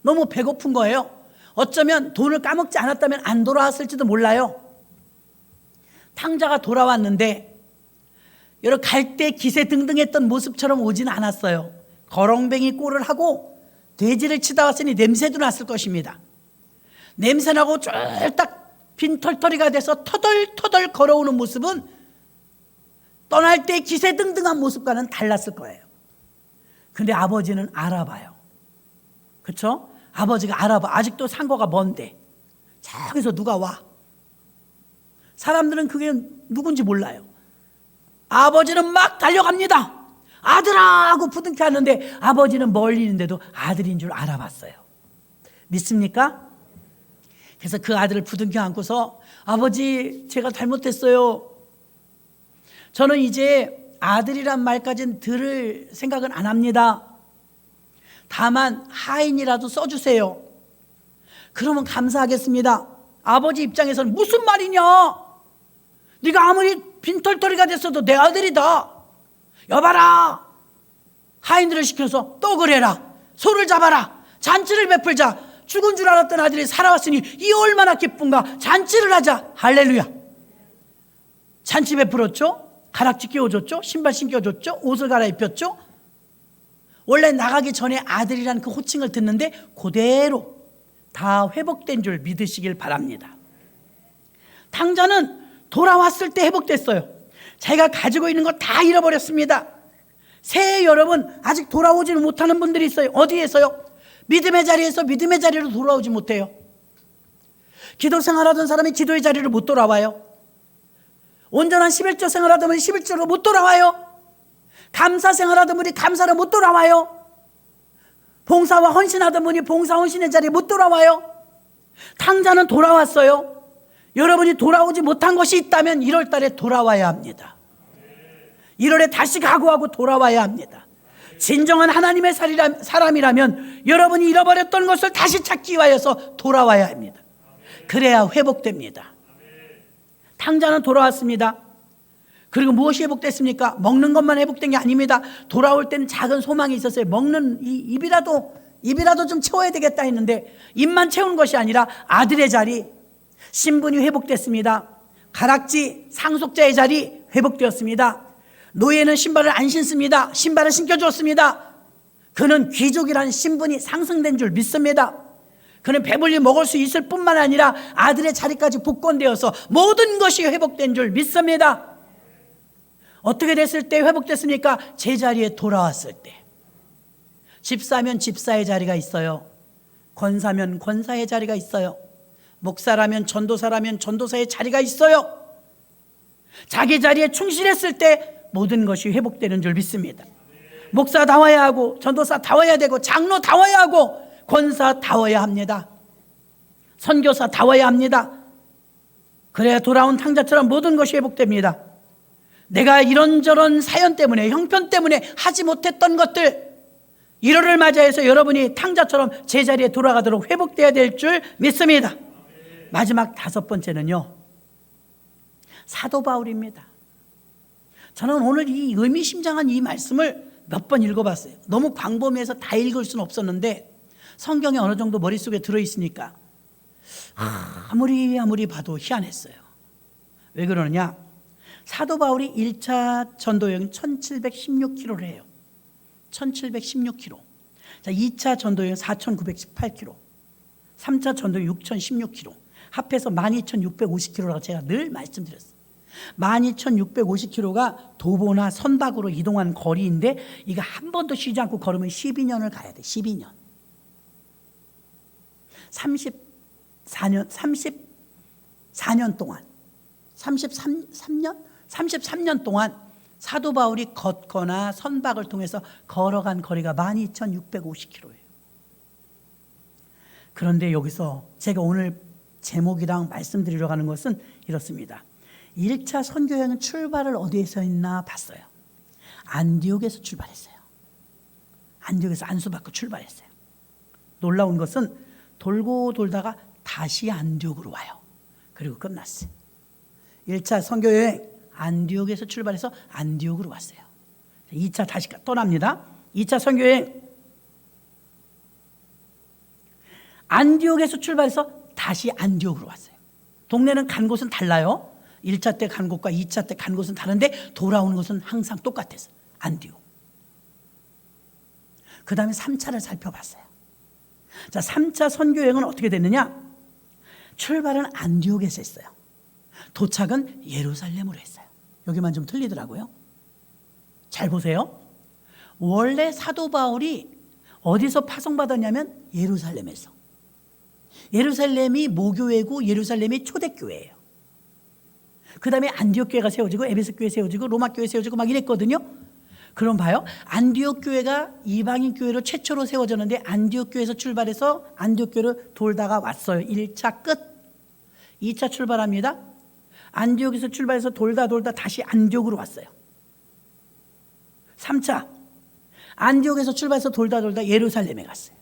너무 배고픈 거예요. 어쩌면 돈을 까먹지 않았다면 안 돌아왔을지도 몰라요. 탕자가 돌아왔는데 여러분 갈 때 기세등등했던 모습처럼 오지는 않았어요. 거렁뱅이 꼴을 하고 돼지를 치다 왔으니 냄새도 났을 것입니다. 냄새나고 쫄딱 빈털터리가 돼서 터덜터덜 걸어오는 모습은 떠날 때 기세등등한 모습과는 달랐을 거예요. 근데 아버지는 알아봐요. 그렇죠? 아버지가 알아봐. 아직도 상고가 먼데 저기서 누가 와. 사람들은 그게 누군지 몰라요. 아버지는 막 달려갑니다. 아들아 하고 부둥켜 하는데 아버지는 멀리 있는데도 아들인 줄 알아봤어요. 믿습니까? 그래서 그 아들을 부둥켜 안고서 아버지 제가 잘못했어요. 저는 이제 아들이란 말까지는 들을 생각은 안 합니다. 다만 하인이라도 써주세요. 그러면 감사하겠습니다. 아버지 입장에서는 무슨 말이냐? 네가 아무리 빈털터리가 됐어도 내 아들이다. 여봐라. 하인들을 시켜서 떡을 해라. 소를 잡아라. 잔치를 베풀자. 죽은 줄 알았던 아들이 살아왔으니 이 얼마나 기쁜가. 잔치를 하자. 할렐루야. 잔치 베풀었죠. 가락지 끼워줬죠. 신발 신겨줬죠. 옷을 갈아입혔죠. 원래 나가기 전에 아들이란 그 호칭을 듣는데 그대로 다 회복된 줄 믿으시길 바랍니다. 탕자는 돌아왔을 때 회복됐어요. 자기가 가지고 있는 거 다 잃어버렸습니다. 새해 여러분 아직 돌아오지는 못하는 분들이 있어요. 어디에서요? 믿음의 자리에서 믿음의 자리로 돌아오지 못해요. 기도 생활하던 사람이 기도의 자리로 못 돌아와요. 온전한 11조 생활하던 분이 11조로 못 돌아와요. 감사 생활하던 분이 감사로 못 돌아와요. 봉사와 헌신하던 분이 봉사 헌신의 자리에 못 돌아와요. 탕자는 돌아왔어요. 여러분이 돌아오지 못한 것이 있다면 1월 달에 돌아와야 합니다. 1월에 다시 각오하고 돌아와야 합니다. 진정한 하나님의 사람이라면 여러분이 잃어버렸던 것을 다시 찾기 위하여서 돌아와야 합니다. 그래야 회복됩니다. 탕자는 돌아왔습니다. 그리고 무엇이 회복됐습니까? 먹는 것만 회복된 게 아닙니다. 돌아올 때는 작은 소망이 있었어요. 먹는 입이라도 좀 채워야 되겠다 했는데 입만 채우는 것이 아니라 아들의 자리, 신분이 회복됐습니다. 가락지, 상속자의 자리 회복되었습니다. 노예는 신발을 안 신습니다. 신발을 신겨주었습니다. 그는 귀족이라는 신분이 상승된 줄 믿습니다. 그는 배불리 먹을 수 있을 뿐만 아니라 아들의 자리까지 복권되어서 모든 것이 회복된 줄 믿습니다. 어떻게 됐을 때 회복됐습니까? 제자리에 돌아왔을 때. 집사면 집사의 자리가 있어요. 권사면 권사의 자리가 있어요. 목사라면 전도사라면 전도사의 자리가 있어요. 자기 자리에 충실했을 때 모든 것이 회복되는 줄 믿습니다. 목사다워야 하고 전도사다워야 되고 장로다워야 하고 권사다워야 합니다. 선교사다워야 합니다. 그래야 돌아온 탕자처럼 모든 것이 회복됩니다. 내가 이런저런 사연 때문에 형편 때문에 하지 못했던 것들 1월을 맞이해서 여러분이 탕자처럼 제자리에 돌아가도록 회복되어야 될 줄 믿습니다. 마지막 5번째는요, 사도 바울입니다. 저는 오늘 이 의미심장한 이 말씀을 몇 번 읽어봤어요. 너무 광범위해서 다 읽을 수는 없었는데 성경에 어느 정도 머릿속에 들어있으니까 아무리 봐도 희한했어요. 왜 그러느냐? 사도 바울이 1차 전도 여행 1716km를 해요. 1716km. 자, 2차 전도 여행 4918km. 3차 전도 여행 6016km. 합해서 12650km라고 제가 늘 말씀드렸어요. 12650km가 도보나 선박으로 이동한 거리인데 이거 한 번도 쉬지 않고 걸으면 12년을 가야 돼. 12년. 34년 동안 33년 동안 사도 바울이 걷거나 선박을 통해서 걸어간 거리가 12650km예요. 그런데 여기서 제가 오늘 제목이랑 말씀드리려고 하는 것은 이렇습니다. 1차 선교여행은 출발을 어디에서 했나 봤어요. 안디옥에서 출발했어요. 안디옥에서 안수받고 출발했어요. 놀라운 것은 돌고 돌다가 다시 안디옥으로 와요. 그리고 끝났어요. 1차 선교여행 안디옥에서 출발해서 안디옥으로 왔어요. 2차 다시 떠납니다. 2차 선교여행 안디옥에서 출발해서 다시 안디옥으로 왔어요. 동네는 간 곳은 달라요. 1차 때 간 곳과 2차 때 간 곳은 다른데 돌아오는 것은 항상 똑같았어요. 안디옥. 그 다음에 3차를 살펴봤어요. 자, 3차 선교여행은 어떻게 됐느냐? 출발은 안디옥에서 했어요. 도착은 예루살렘으로 했어요. 여기만 좀 틀리더라고요. 잘 보세요. 원래 사도 바울이 어디서 파송받았냐면 예루살렘에서. 예루살렘이 모교회고 예루살렘이 초대교회예요. 그 다음에 안디옥 교회가 세워지고 에베소 교회 세워지고 로마 교회 세워지고 막 이랬거든요. 그럼 봐요. 안디옥 교회가 이방인 교회로 최초로 세워졌는데 안디옥 교회에서 출발해서 안디옥 교회로 돌다가 왔어요. 1차 끝. 2차 출발합니다. 안디옥에서 출발해서 돌다 다시 안디옥으로 왔어요. 3차 안디옥에서 출발해서 돌다 예루살렘에 갔어요.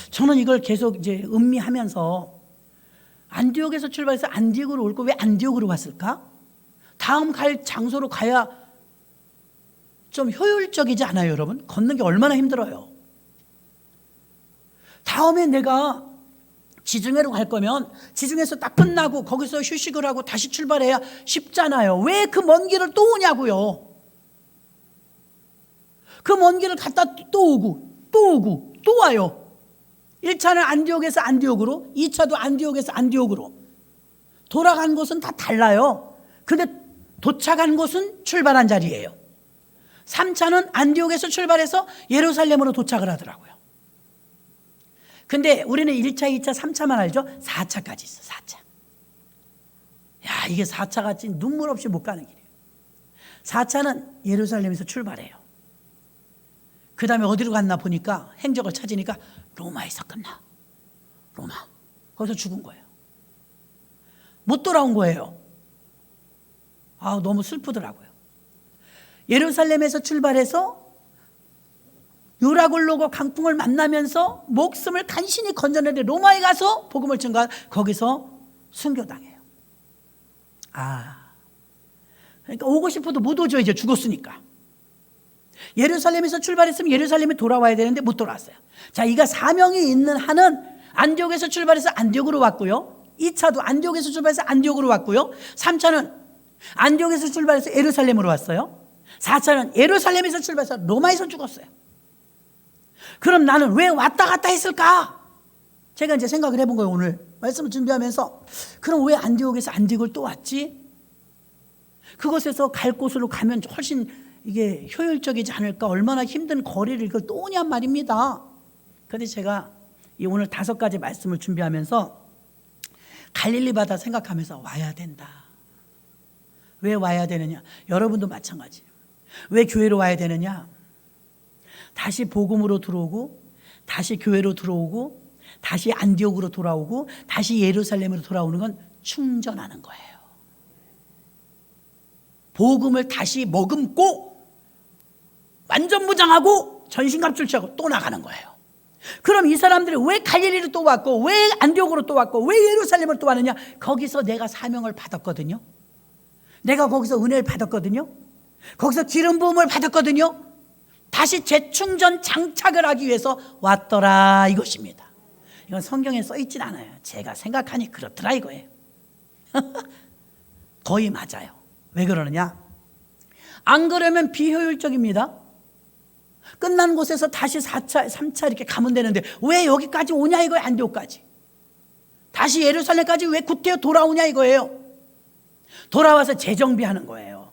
저는 이걸 계속 이제 음미하면서 안디옥에서 출발해서 안디옥으로 올 거 왜 안디옥으로 왔을까? 다음 갈 장소로 가야 좀 효율적이지 않아요, 여러분? 걷는 게 얼마나 힘들어요. 다음에 내가 지중해로 갈 거면 지중해에서 딱 끝나고 거기서 휴식을 하고 다시 출발해야 쉽잖아요. 왜 그 먼 길을 또 오냐고요. 그 먼 길을 갔다 또 오고 또 와요. 1차는 안디옥에서 안디옥으로, 2차도 안디옥에서 안디옥으로. 돌아간 곳은 다 달라요. 근데 도착한 곳은 출발한 자리예요. 3차는 안디옥에서 출발해서 예루살렘으로 도착을 하더라고요. 근데 우리는 1차, 2차, 3차만 알죠? 4차까지 있어. 4차. 야, 이게 4차 같이 눈물 없이 못 가는 길이에요. 4차는 예루살렘에서 출발해요. 그 다음에 어디로 갔나 보니까 행적을 찾으니까 로마에서 끝나. 로마. 거기서 죽은 거예요. 못 돌아온 거예요. 아, 너무 슬프더라고요. 예루살렘에서 출발해서 요라굴로고 강풍을 만나면서 목숨을 간신히 건졌는데 로마에 가서 복음을 전가 거기서 순교당해요. 아, 그러니까 오고 싶어도 못 오죠. 이제 죽었으니까. 예루살렘에서 출발했으면 예루살렘에 돌아와야 되는데 못 돌아왔어요. 자, 이가 사명이 있는 한은 안디옥에서 출발해서 안디옥으로 왔고요. 2차도 안디옥에서 출발해서 안디옥으로 왔고요. 3차는 안디옥에서 출발해서 예루살렘으로 왔어요. 4차는 예루살렘에서 출발해서 로마에서 죽었어요. 그럼 나는 왜 왔다 갔다 했을까? 제가 이제 생각을 해본 거예요. 오늘 말씀을 준비하면서. 그럼 왜 안디옥에서 안디옥을 또 왔지? 그곳에서 갈 곳으로 가면 훨씬 이게 효율적이지 않을까? 얼마나 힘든 거리를 이걸 또 오냔 말입니다. 그런데 제가 이 오늘 5가지 말씀을 준비하면서 갈릴리 바다 생각하면서 와야 된다. 왜 와야 되느냐? 여러분도 마찬가지예요. 왜 교회로 와야 되느냐? 다시 복음으로 들어오고 다시 교회로 들어오고 다시 안디옥으로 돌아오고 다시 예루살렘으로 돌아오는 건 충전하는 거예요. 복음을 다시 머금고 완전 무장하고 전신갑주를 취하고 또 나가는 거예요. 그럼 이 사람들이 왜 갈릴리로 또 왔고 왜 안디옥으로 또 왔고 왜 예루살렘을 또 왔느냐? 거기서 내가 사명을 받았거든요. 내가 거기서 은혜를 받았거든요. 거기서 기름 부음을 받았거든요. 다시 재충전 장착을 하기 위해서 왔더라 이것입니다. 이건 성경에 써 있진 않아요. 제가 생각하니 그렇더라 이거예요. 거의 맞아요. 왜 그러느냐? 안 그러면 비효율적입니다. 끝난 곳에서 다시 4차, 3차 이렇게 가면 되는데 왜 여기까지 오냐 이거예요. 안디옥까지. 다시 예루살렘까지 왜 구태여 돌아오냐 이거예요. 돌아와서 재정비하는 거예요.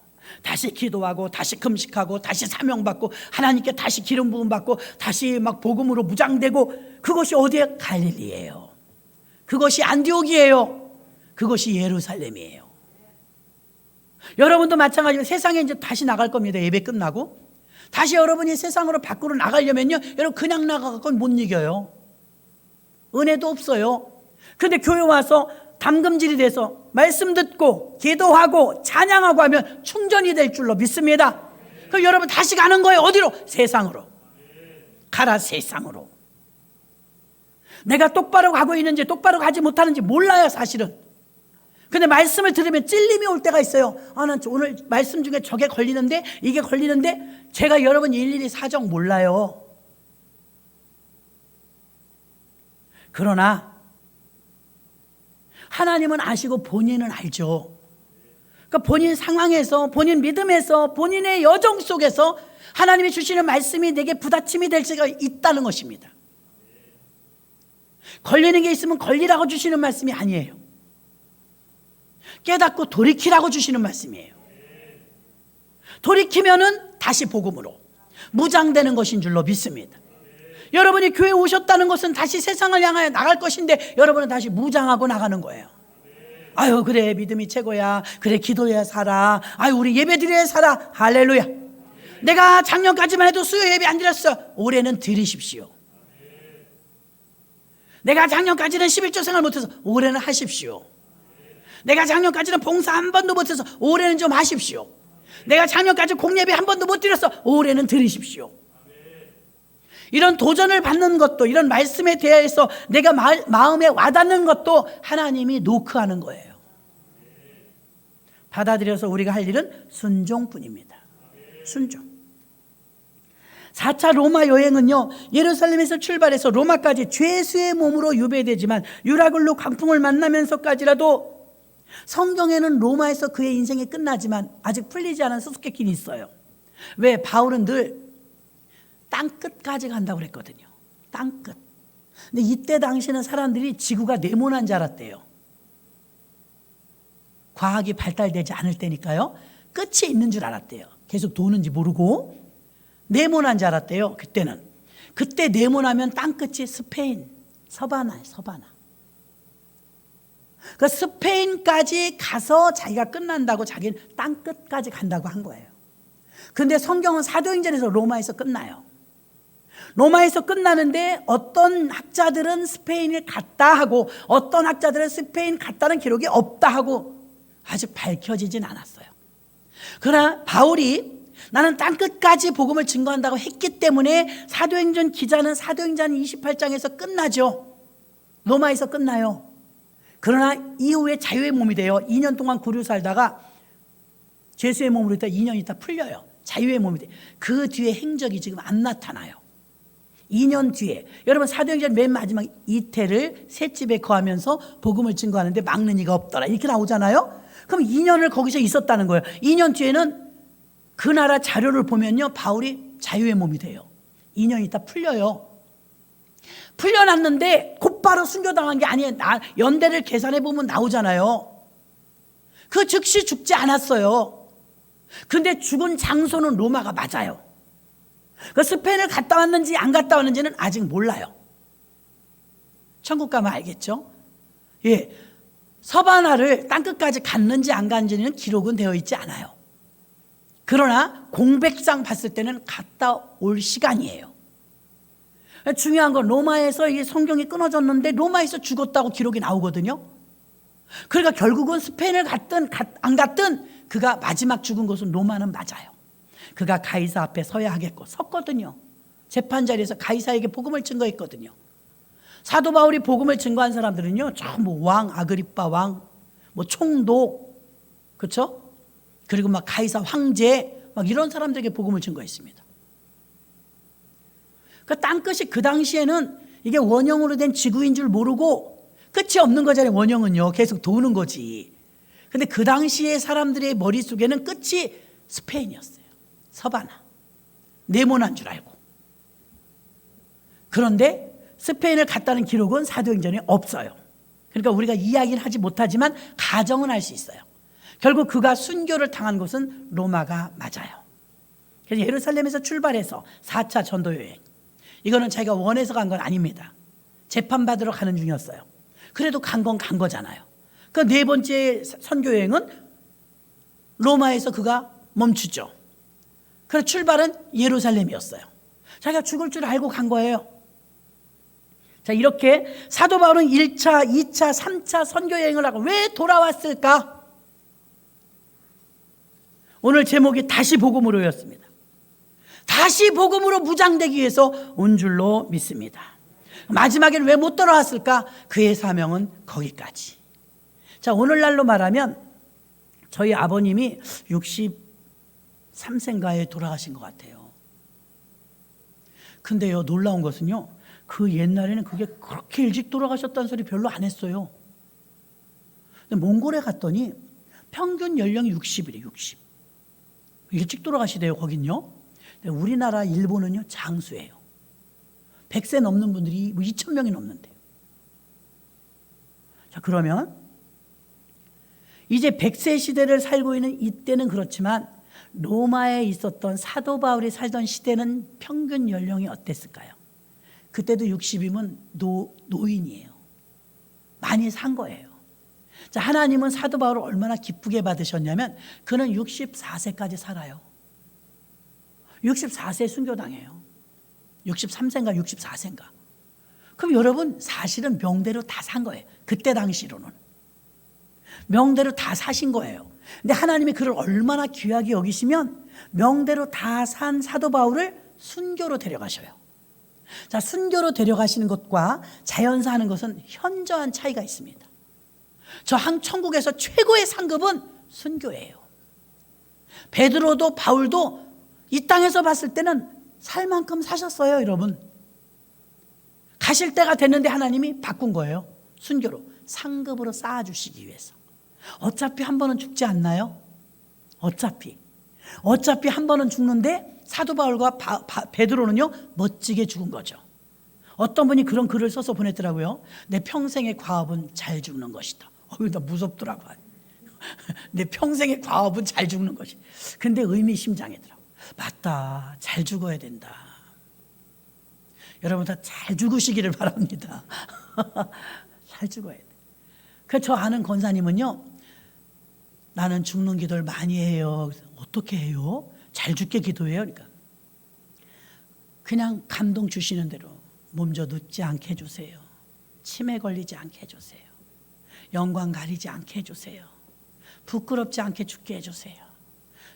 다시 기도하고 다시 금식하고 다시 사명받고 하나님께 다시 기름 부음 받고 다시 막 복음으로 무장되고, 그것이 어디에? 갈릴리예요. 그것이 안디옥이에요. 그것이 예루살렘이에요. 여러분도 마찬가지로 세상에 이제 다시 나갈 겁니다. 예배 끝나고 다시 여러분이 세상으로 밖으로 나가려면요, 여러분 그냥 나가고 못 이겨요. 은혜도 없어요. 그런데 교회 와서 담금질이 돼서 말씀 듣고 기도하고 찬양하고 하면 충전이 될 줄로 믿습니다. 그럼 여러분 다시 가는 거예요. 어디로? 세상으로. 가라 세상으로. 내가 똑바로 가고 있는지 똑바로 가지 못하는지 몰라요 사실은. 근데 말씀을 들으면 찔림이 올 때가 있어요. 난 오늘 말씀 중에 저게 걸리는데 이게 걸리는데, 제가 여러분 일일이 사정 몰라요. 그러나 하나님은 아시고 본인은 알죠. 그러니까 본인 상황에서, 본인 믿음에서, 본인의 여정 속에서 하나님이 주시는 말씀이 내게 부딪힘이 될 수가 있다는 것입니다. 걸리는 게 있으면 걸리라고 주시는 말씀이 아니에요. 깨닫고 돌이키라고 주시는 말씀이에요. 돌이키면은 다시 복음으로 무장되는 것인 줄로 믿습니다. 여러분이 교회에 오셨다는 것은 다시 세상을 향하여 나갈 것인데, 여러분은 다시 무장하고 나가는 거예요. 아유 그래 믿음이 최고야. 그래 기도해야 살아. 아유 우리 예배 드려야 살아. 할렐루야. 내가 작년까지만 해도 수요 예배 안 드렸어. 올해는 드리십시오. 내가 작년까지는 11조 생활 못해서 올해는 하십시오. 내가 작년까지는 봉사 한 번도 못해서 올해는 좀 하십시오. 내가 작년까지 공예배 한 번도 못 드렸어. 올해는 드리십시오. 이런 도전을 받는 것도, 이런 말씀에 대해서 내가 마음에 와닿는 것도 하나님이 노크하는 거예요. 받아들여서 우리가 할 일은 순종뿐입니다. 순종. 4차 로마 여행은요, 예루살렘에서 출발해서 로마까지 죄수의 몸으로 유배되지만 유라굴로 광풍을 만나면서까지라도, 성경에는 로마에서 그의 인생이 끝나지만 아직 풀리지 않은 수수께끼는 있어요. 왜? 바울은 늘 땅끝까지 간다고 그랬거든요. 땅끝. 근데 이때 당시는 사람들이 지구가 네모난 줄 알았대요. 과학이 발달되지 않을 때니까요. 끝이 있는 줄 알았대요. 계속 도는지 모르고 네모난 줄 알았대요. 그때는. 그때 네모나면 땅끝이 스페인, 서바나예요. 서바나. 그 스페인까지 가서 자기가 끝난다고, 자기는 땅끝까지 간다고 한 거예요. 그런데 성경은 사도행전에서 로마에서 끝나요. 로마에서 끝나는데 어떤 학자들은 스페인을 갔다 하고 어떤 학자들은 스페인 갔다는 기록이 없다 하고 아직 밝혀지진 않았어요. 그러나 바울이 나는 땅끝까지 복음을 증거한다고 했기 때문에 사도행전 기자는 사도행전 28장에서 끝나죠. 로마에서 끝나요. 그러나 이후에 자유의 몸이 돼요. 2년 동안 구류 살다가 죄수의 몸으로 있다 2년 있다 풀려요. 자유의 몸이 돼요. 그 뒤에 행적이 지금 안 나타나요. 2년 뒤에 여러분 사도행전 맨 마지막 이태를 셋집에 거하면서 복음을 증거하는데 막는 이가 없더라 이렇게 나오잖아요. 그럼 2년을 거기서 있었다는 거예요. 2년 뒤에는 그 나라 자료를 보면요, 바울이 자유의 몸이 돼요. 2년 있다 풀려요. 풀려났는데 곧바로 순교당한 게 아니에요. 연대를 계산해 보면 나오잖아요. 그 즉시 죽지 않았어요. 그런데 죽은 장소는 로마가 맞아요. 그 스페인을 갔다 왔는지 안 갔다 왔는지는 아직 몰라요. 천국 가면 알겠죠? 예, 서바나를 땅끝까지 갔는지 안 갔는지는 기록은 되어 있지 않아요. 그러나 공백상 봤을 때는 갔다 올 시간이에요. 중요한 건 로마에서 이 성경이 끊어졌는데 로마에서 죽었다고 기록이 나오거든요. 그러니까 결국은 스페인을 갔든 안 갔든 그가 마지막 죽은 곳은 로마는 맞아요. 그가 가이사 앞에 서야 하겠고 섰거든요. 재판 자리에서 가이사에게 복음을 증거했거든요. 사도 바울이 복음을 증거한 사람들은요, 전부 왕 아그리빠 왕, 뭐 총독, 그렇죠? 그리고 막 가이사 황제, 막 이런 사람들에게 복음을 증거했습니다. 그 땅끝이 그 당시에는 이게 원형으로 된 지구인 줄 모르고 끝이 없는 거잖아요. 원형은요. 계속 도는 거지. 근데 그 당시에 사람들의 머릿속에는 끝이 스페인이었어요. 서바나. 네모난 줄 알고. 그런데 스페인을 갔다는 기록은 사도행전에 없어요. 그러니까 우리가 이야기는 하지 못하지만 가정은 할 수 있어요. 결국 그가 순교를 당한 곳은 로마가 맞아요. 그래서 예루살렘에서 출발해서 4차 전도여행. 이거는 자기가 원해서 간 건 아닙니다. 재판받으러 가는 중이었어요. 그래도 간 건 간 거잖아요. 그 네 번째 선교여행은 로마에서 그가 멈추죠. 그래서 출발은 예루살렘이었어요. 자기가 죽을 줄 알고 간 거예요. 자, 이렇게 사도 바울은 1차, 2차, 3차 선교여행을 하고 왜 돌아왔을까? 오늘 제목이 다시 복음으로였습니다. 다시 복음으로 무장되기 위해서 온 줄로 믿습니다. 마지막에는 왜 못 돌아왔을까? 그의 사명은 거기까지. 자, 오늘날로 말하면 저희 아버님이 63세인가에 돌아가신 것 같아요. 근데요, 놀라운 것은요, 그 옛날에는 그게 그렇게 일찍 돌아가셨다는 소리 별로 안 했어요. 근데 몽골에 갔더니 평균 연령이 60이래요. 60. 일찍 돌아가시대요. 거긴요. 근데 우리나라 일본은요 장수예요. 100세 넘는 분들이 2,000명이 넘는데요. 자, 그러면 이제 100세 시대를 살고 있는 이때는 그렇지만 로마에 있었던 사도 바울이 살던 시대는 평균 연령이 어땠을까요? 그때도 60이면 노인이에요. 많이 산 거예요. 자, 하나님은 사도 바울을 얼마나 기쁘게 받으셨냐면 그는 64세까지 살아요. 64세 순교당해요. 63세인가 64세인가. 그럼 여러분 사실은 명대로 다 산 거예요. 그때 당시로는. 명대로 다 사신 거예요. 근데 하나님이 그를 얼마나 귀하게 여기시면 명대로 다 산 사도 바울을 순교로 데려가셔요. 자, 순교로 데려가시는 것과 자연사 하는 것은 현저한 차이가 있습니다. 저 천국에서 최고의 상급은 순교예요. 베드로도 바울도 이 땅에서 봤을 때는 살 만큼 사셨어요, 여러분. 가실 때가 됐는데 하나님이 바꾼 거예요. 순교로, 상급으로 쌓아주시기 위해서. 어차피 한 번은 죽지 않나요? 어차피 한 번은 죽는데 사도 바울과 베드로는요 멋지게 죽은 거죠. 어떤 분이 그런 글을 써서 보냈더라고요. 내 평생의 과업은 잘 죽는 것이다. 나 무섭더라고. 내 평생의 과업은 잘 죽는 것이. 근데 의미심장이더라고. 맞다, 잘 죽어야 된다. 여러분 다 잘 죽으시기를 바랍니다. 잘 죽어야 돼. 저 아는 권사님은요, 나는 죽는 기도를 많이 해요. 어떻게 해요? 잘 죽게 기도해요. 그러니까 그냥 감동 주시는 대로 몸져 눕지 않게 해주세요. 치매 걸리지 않게 해주세요. 영광 가리지 않게 해주세요. 부끄럽지 않게 죽게 해주세요.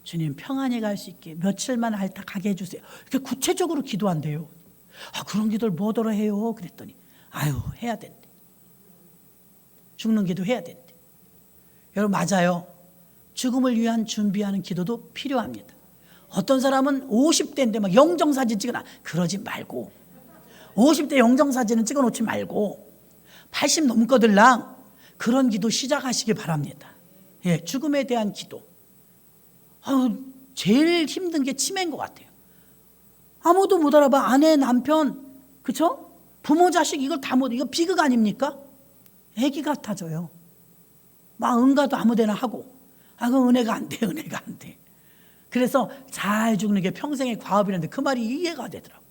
주님 평안히 갈 수 있게 며칠만 가게 해주세요. 이렇게 구체적으로 기도한대요. 그런 기도를 뭐더러 해요? 그랬더니 해야 된대. 죽는 기도 해야 된대. 여러분 맞아요. 죽음을 위한 준비하는 기도도 필요합니다. 어떤 사람은 50대인데 막 영정사진 찍어놔. 그러지 말고 50대 영정사진은 찍어놓지 말고 80 넘거들랑 그런 기도 시작하시기 바랍니다. 예, 죽음에 대한 기도. 제일 힘든 게 치매인 것 같아요. 아무도 못 알아봐. 아내, 남편, 그쵸? 부모, 자식 이걸 다 못, 이거 비극 아닙니까? 애기 같아져요. 막 응가도 아무데나 하고. 그 은혜가 안 돼, 은혜가 안 돼. 그래서 잘 죽는 게 평생의 과업이라는데 그 말이 이해가 되더라고.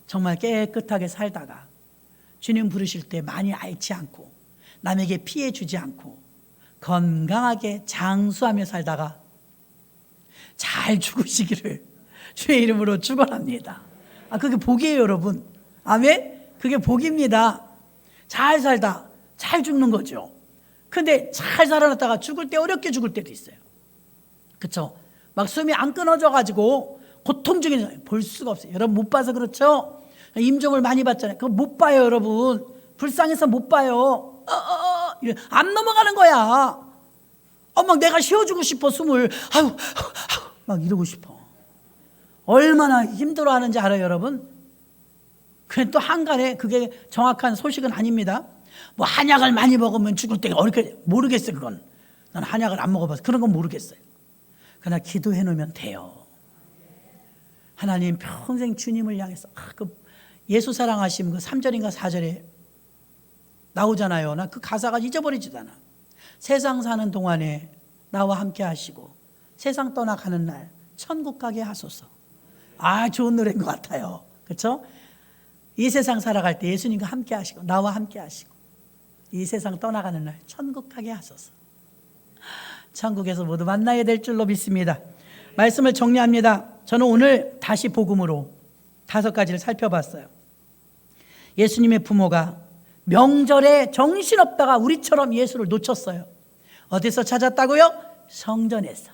정말 깨끗하게 살다가 주님 부르실 때 많이 앓지 않고 남에게 피해 주지 않고 건강하게 장수하며 살다가 잘 죽으시기를 주의 이름으로 축원합니다. 그게 복이에요, 여러분. 아멘? 그게 복입니다. 잘 살다 잘 죽는 거죠. 근데 잘 살아났다가 죽을 때 어렵게 죽을 때도 있어요. 그렇죠? 막 숨이 안 끊어져가지고 고통 중에 볼 수가 없어요. 여러분 못 봐서 그렇죠? 임종을 많이 봤잖아요. 그거 못 봐요, 여러분. 불쌍해서 못 봐요. 안 넘어가는 거야. 막 내가 쉬어주고 싶어, 숨을. 막 이러고 싶어. 얼마나 힘들어하는지 알아요, 여러분? 그래 또 한간에 그게 정확한 소식은 아닙니다. 뭐 한약을 많이 먹으면 죽을 때가 어렵게 모르겠어요. 그건 난 한약을 안 먹어봐서 그런 건 모르겠어요. 그러나 기도해 놓으면 돼요. 하나님 평생 주님을 향해서 그 예수 사랑하시면 그 3절인가 4절에 나오잖아요. 나 그 가사가 잊어버리지도 않아. 세상 사는 동안에 나와 함께 하시고 세상 떠나가는 날 천국 가게 하소서. 아, 좋은 노래인 것 같아요. 그렇죠? 이 세상 살아갈 때 예수님과 함께 하시고 나와 함께 하시고 이 세상 떠나가는 날 천국 가게 하소서. 천국에서 모두 만나야 될 줄로 믿습니다. 말씀을 정리합니다. 저는 오늘 다시 복음으로 5가지를 살펴봤어요. 예수님의 부모가 명절에 정신없다가 우리처럼 예수를 놓쳤어요. 어디서 찾았다고요? 성전에서.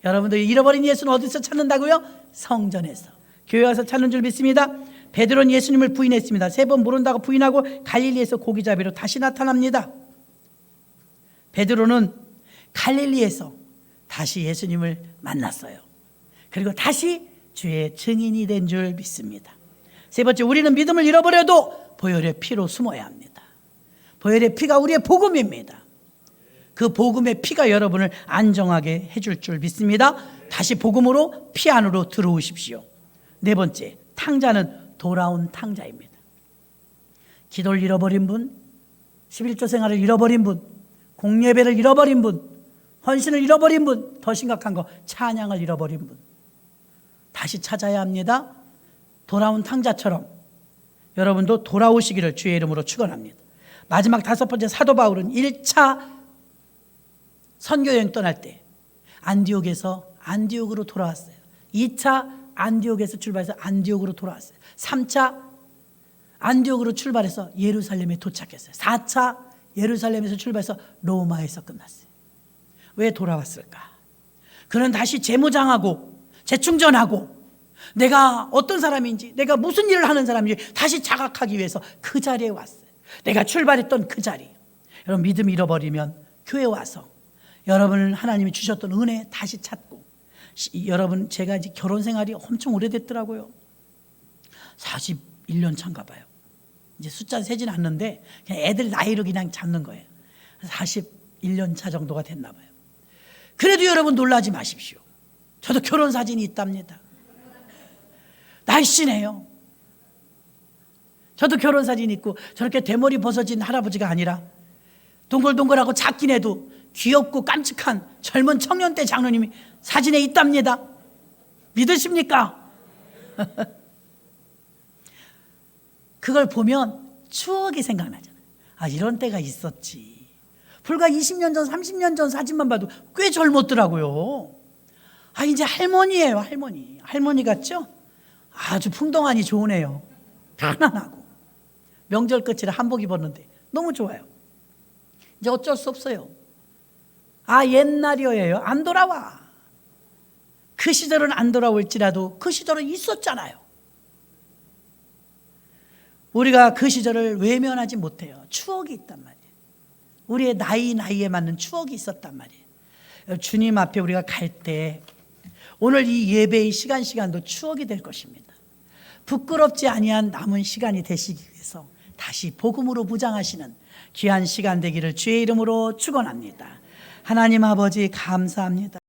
여러분들 잃어버린 예수는 어디서 찾는다고요? 성전에서. 교회 와서 찾는 줄 믿습니다. 베드로는 예수님을 부인했습니다. 3번 모른다고 부인하고 갈릴리에서 고기잡이로 다시 나타납니다. 베드로는 갈릴리에서 다시 예수님을 만났어요. 그리고 다시 주의 증인이 된 줄 믿습니다. 3번째, 우리는 믿음을 잃어버려도 보혈의 피로 숨어야 합니다. 보혈의 피가 우리의 복음입니다. 그 복음의 피가 여러분을 안정하게 해줄 줄 믿습니다. 다시 복음으로 피 안으로 들어오십시오. 4번째, 탕자는 돌아온 탕자입니다. 기도를 잃어버린 분, 11조 생활을 잃어버린 분, 공예배를 잃어버린 분, 헌신을 잃어버린 분, 더 심각한 거 찬양을 잃어버린 분, 다시 찾아야 합니다. 돌아온 탕자처럼 여러분도 돌아오시기를 주의 이름으로 축원합니다. 마지막 5번째, 사도 바울은 1차 선교여행 떠날 때 안디옥에서 안디옥으로 돌아왔어요. 2차 안디옥에서 출발해서 안디옥으로 돌아왔어요. 3차 안디옥으로 출발해서 예루살렘에 도착했어요. 4차 예루살렘에서 출발해서 로마에서 끝났어요. 왜 돌아왔을까? 그는 다시 재무장하고 재충전하고 내가 어떤 사람인지, 내가 무슨 일을 하는 사람인지 다시 자각하기 위해서 그 자리에 왔어요. 내가 출발했던 그 자리. 여러분, 믿음 잃어버리면 교회 와서 여러분을 하나님이 주셨던 은혜 다시 찾고, 여러분, 제가 이제 결혼 생활이 엄청 오래됐더라고요. 41년 차인가 봐요. 이제 숫자 세진 않는데 그냥 애들 나이로 그냥 잡는 거예요. 41년 차 정도가 됐나 봐요. 그래도 여러분 놀라지 마십시오. 저도 결혼 사진이 있답니다. 날씬해요. 저도 결혼 사진이 있고 저렇게 대머리 벗어진 할아버지가 아니라 동글동글하고 작긴 해도 귀엽고 깜찍한 젊은 청년 때 장로님이 사진에 있답니다. 믿으십니까? 그걸 보면 추억이 생각나잖아요. 아, 이런 때가 있었지. 불과 20년 전, 30년 전 사진만 봐도 꽤 젊었더라고요. 아, 이제 할머니예요, 할머니. 할머니 같죠? 아주 풍덩하니 좋으네요. 편안하고. 명절 끝이라 한복 입었는데 너무 좋아요. 이제 어쩔 수 없어요. 아, 옛날이에요. 안 돌아와. 그 시절은 안 돌아올지라도 그 시절은 있었잖아요. 우리가 그 시절을 외면하지 못해요. 추억이 있단 말이에요. 우리의 나이에 맞는 추억이 있었단 말이에요. 주님 앞에 우리가 갈 때 오늘 이 예배의 시간도 추억이 될 것입니다. 부끄럽지 아니한 남은 시간이 되시기 위해서 다시 복음으로 무장하시는 귀한 시간 되기를 주의 이름으로 축원합니다. 하나님 아버지 감사합니다.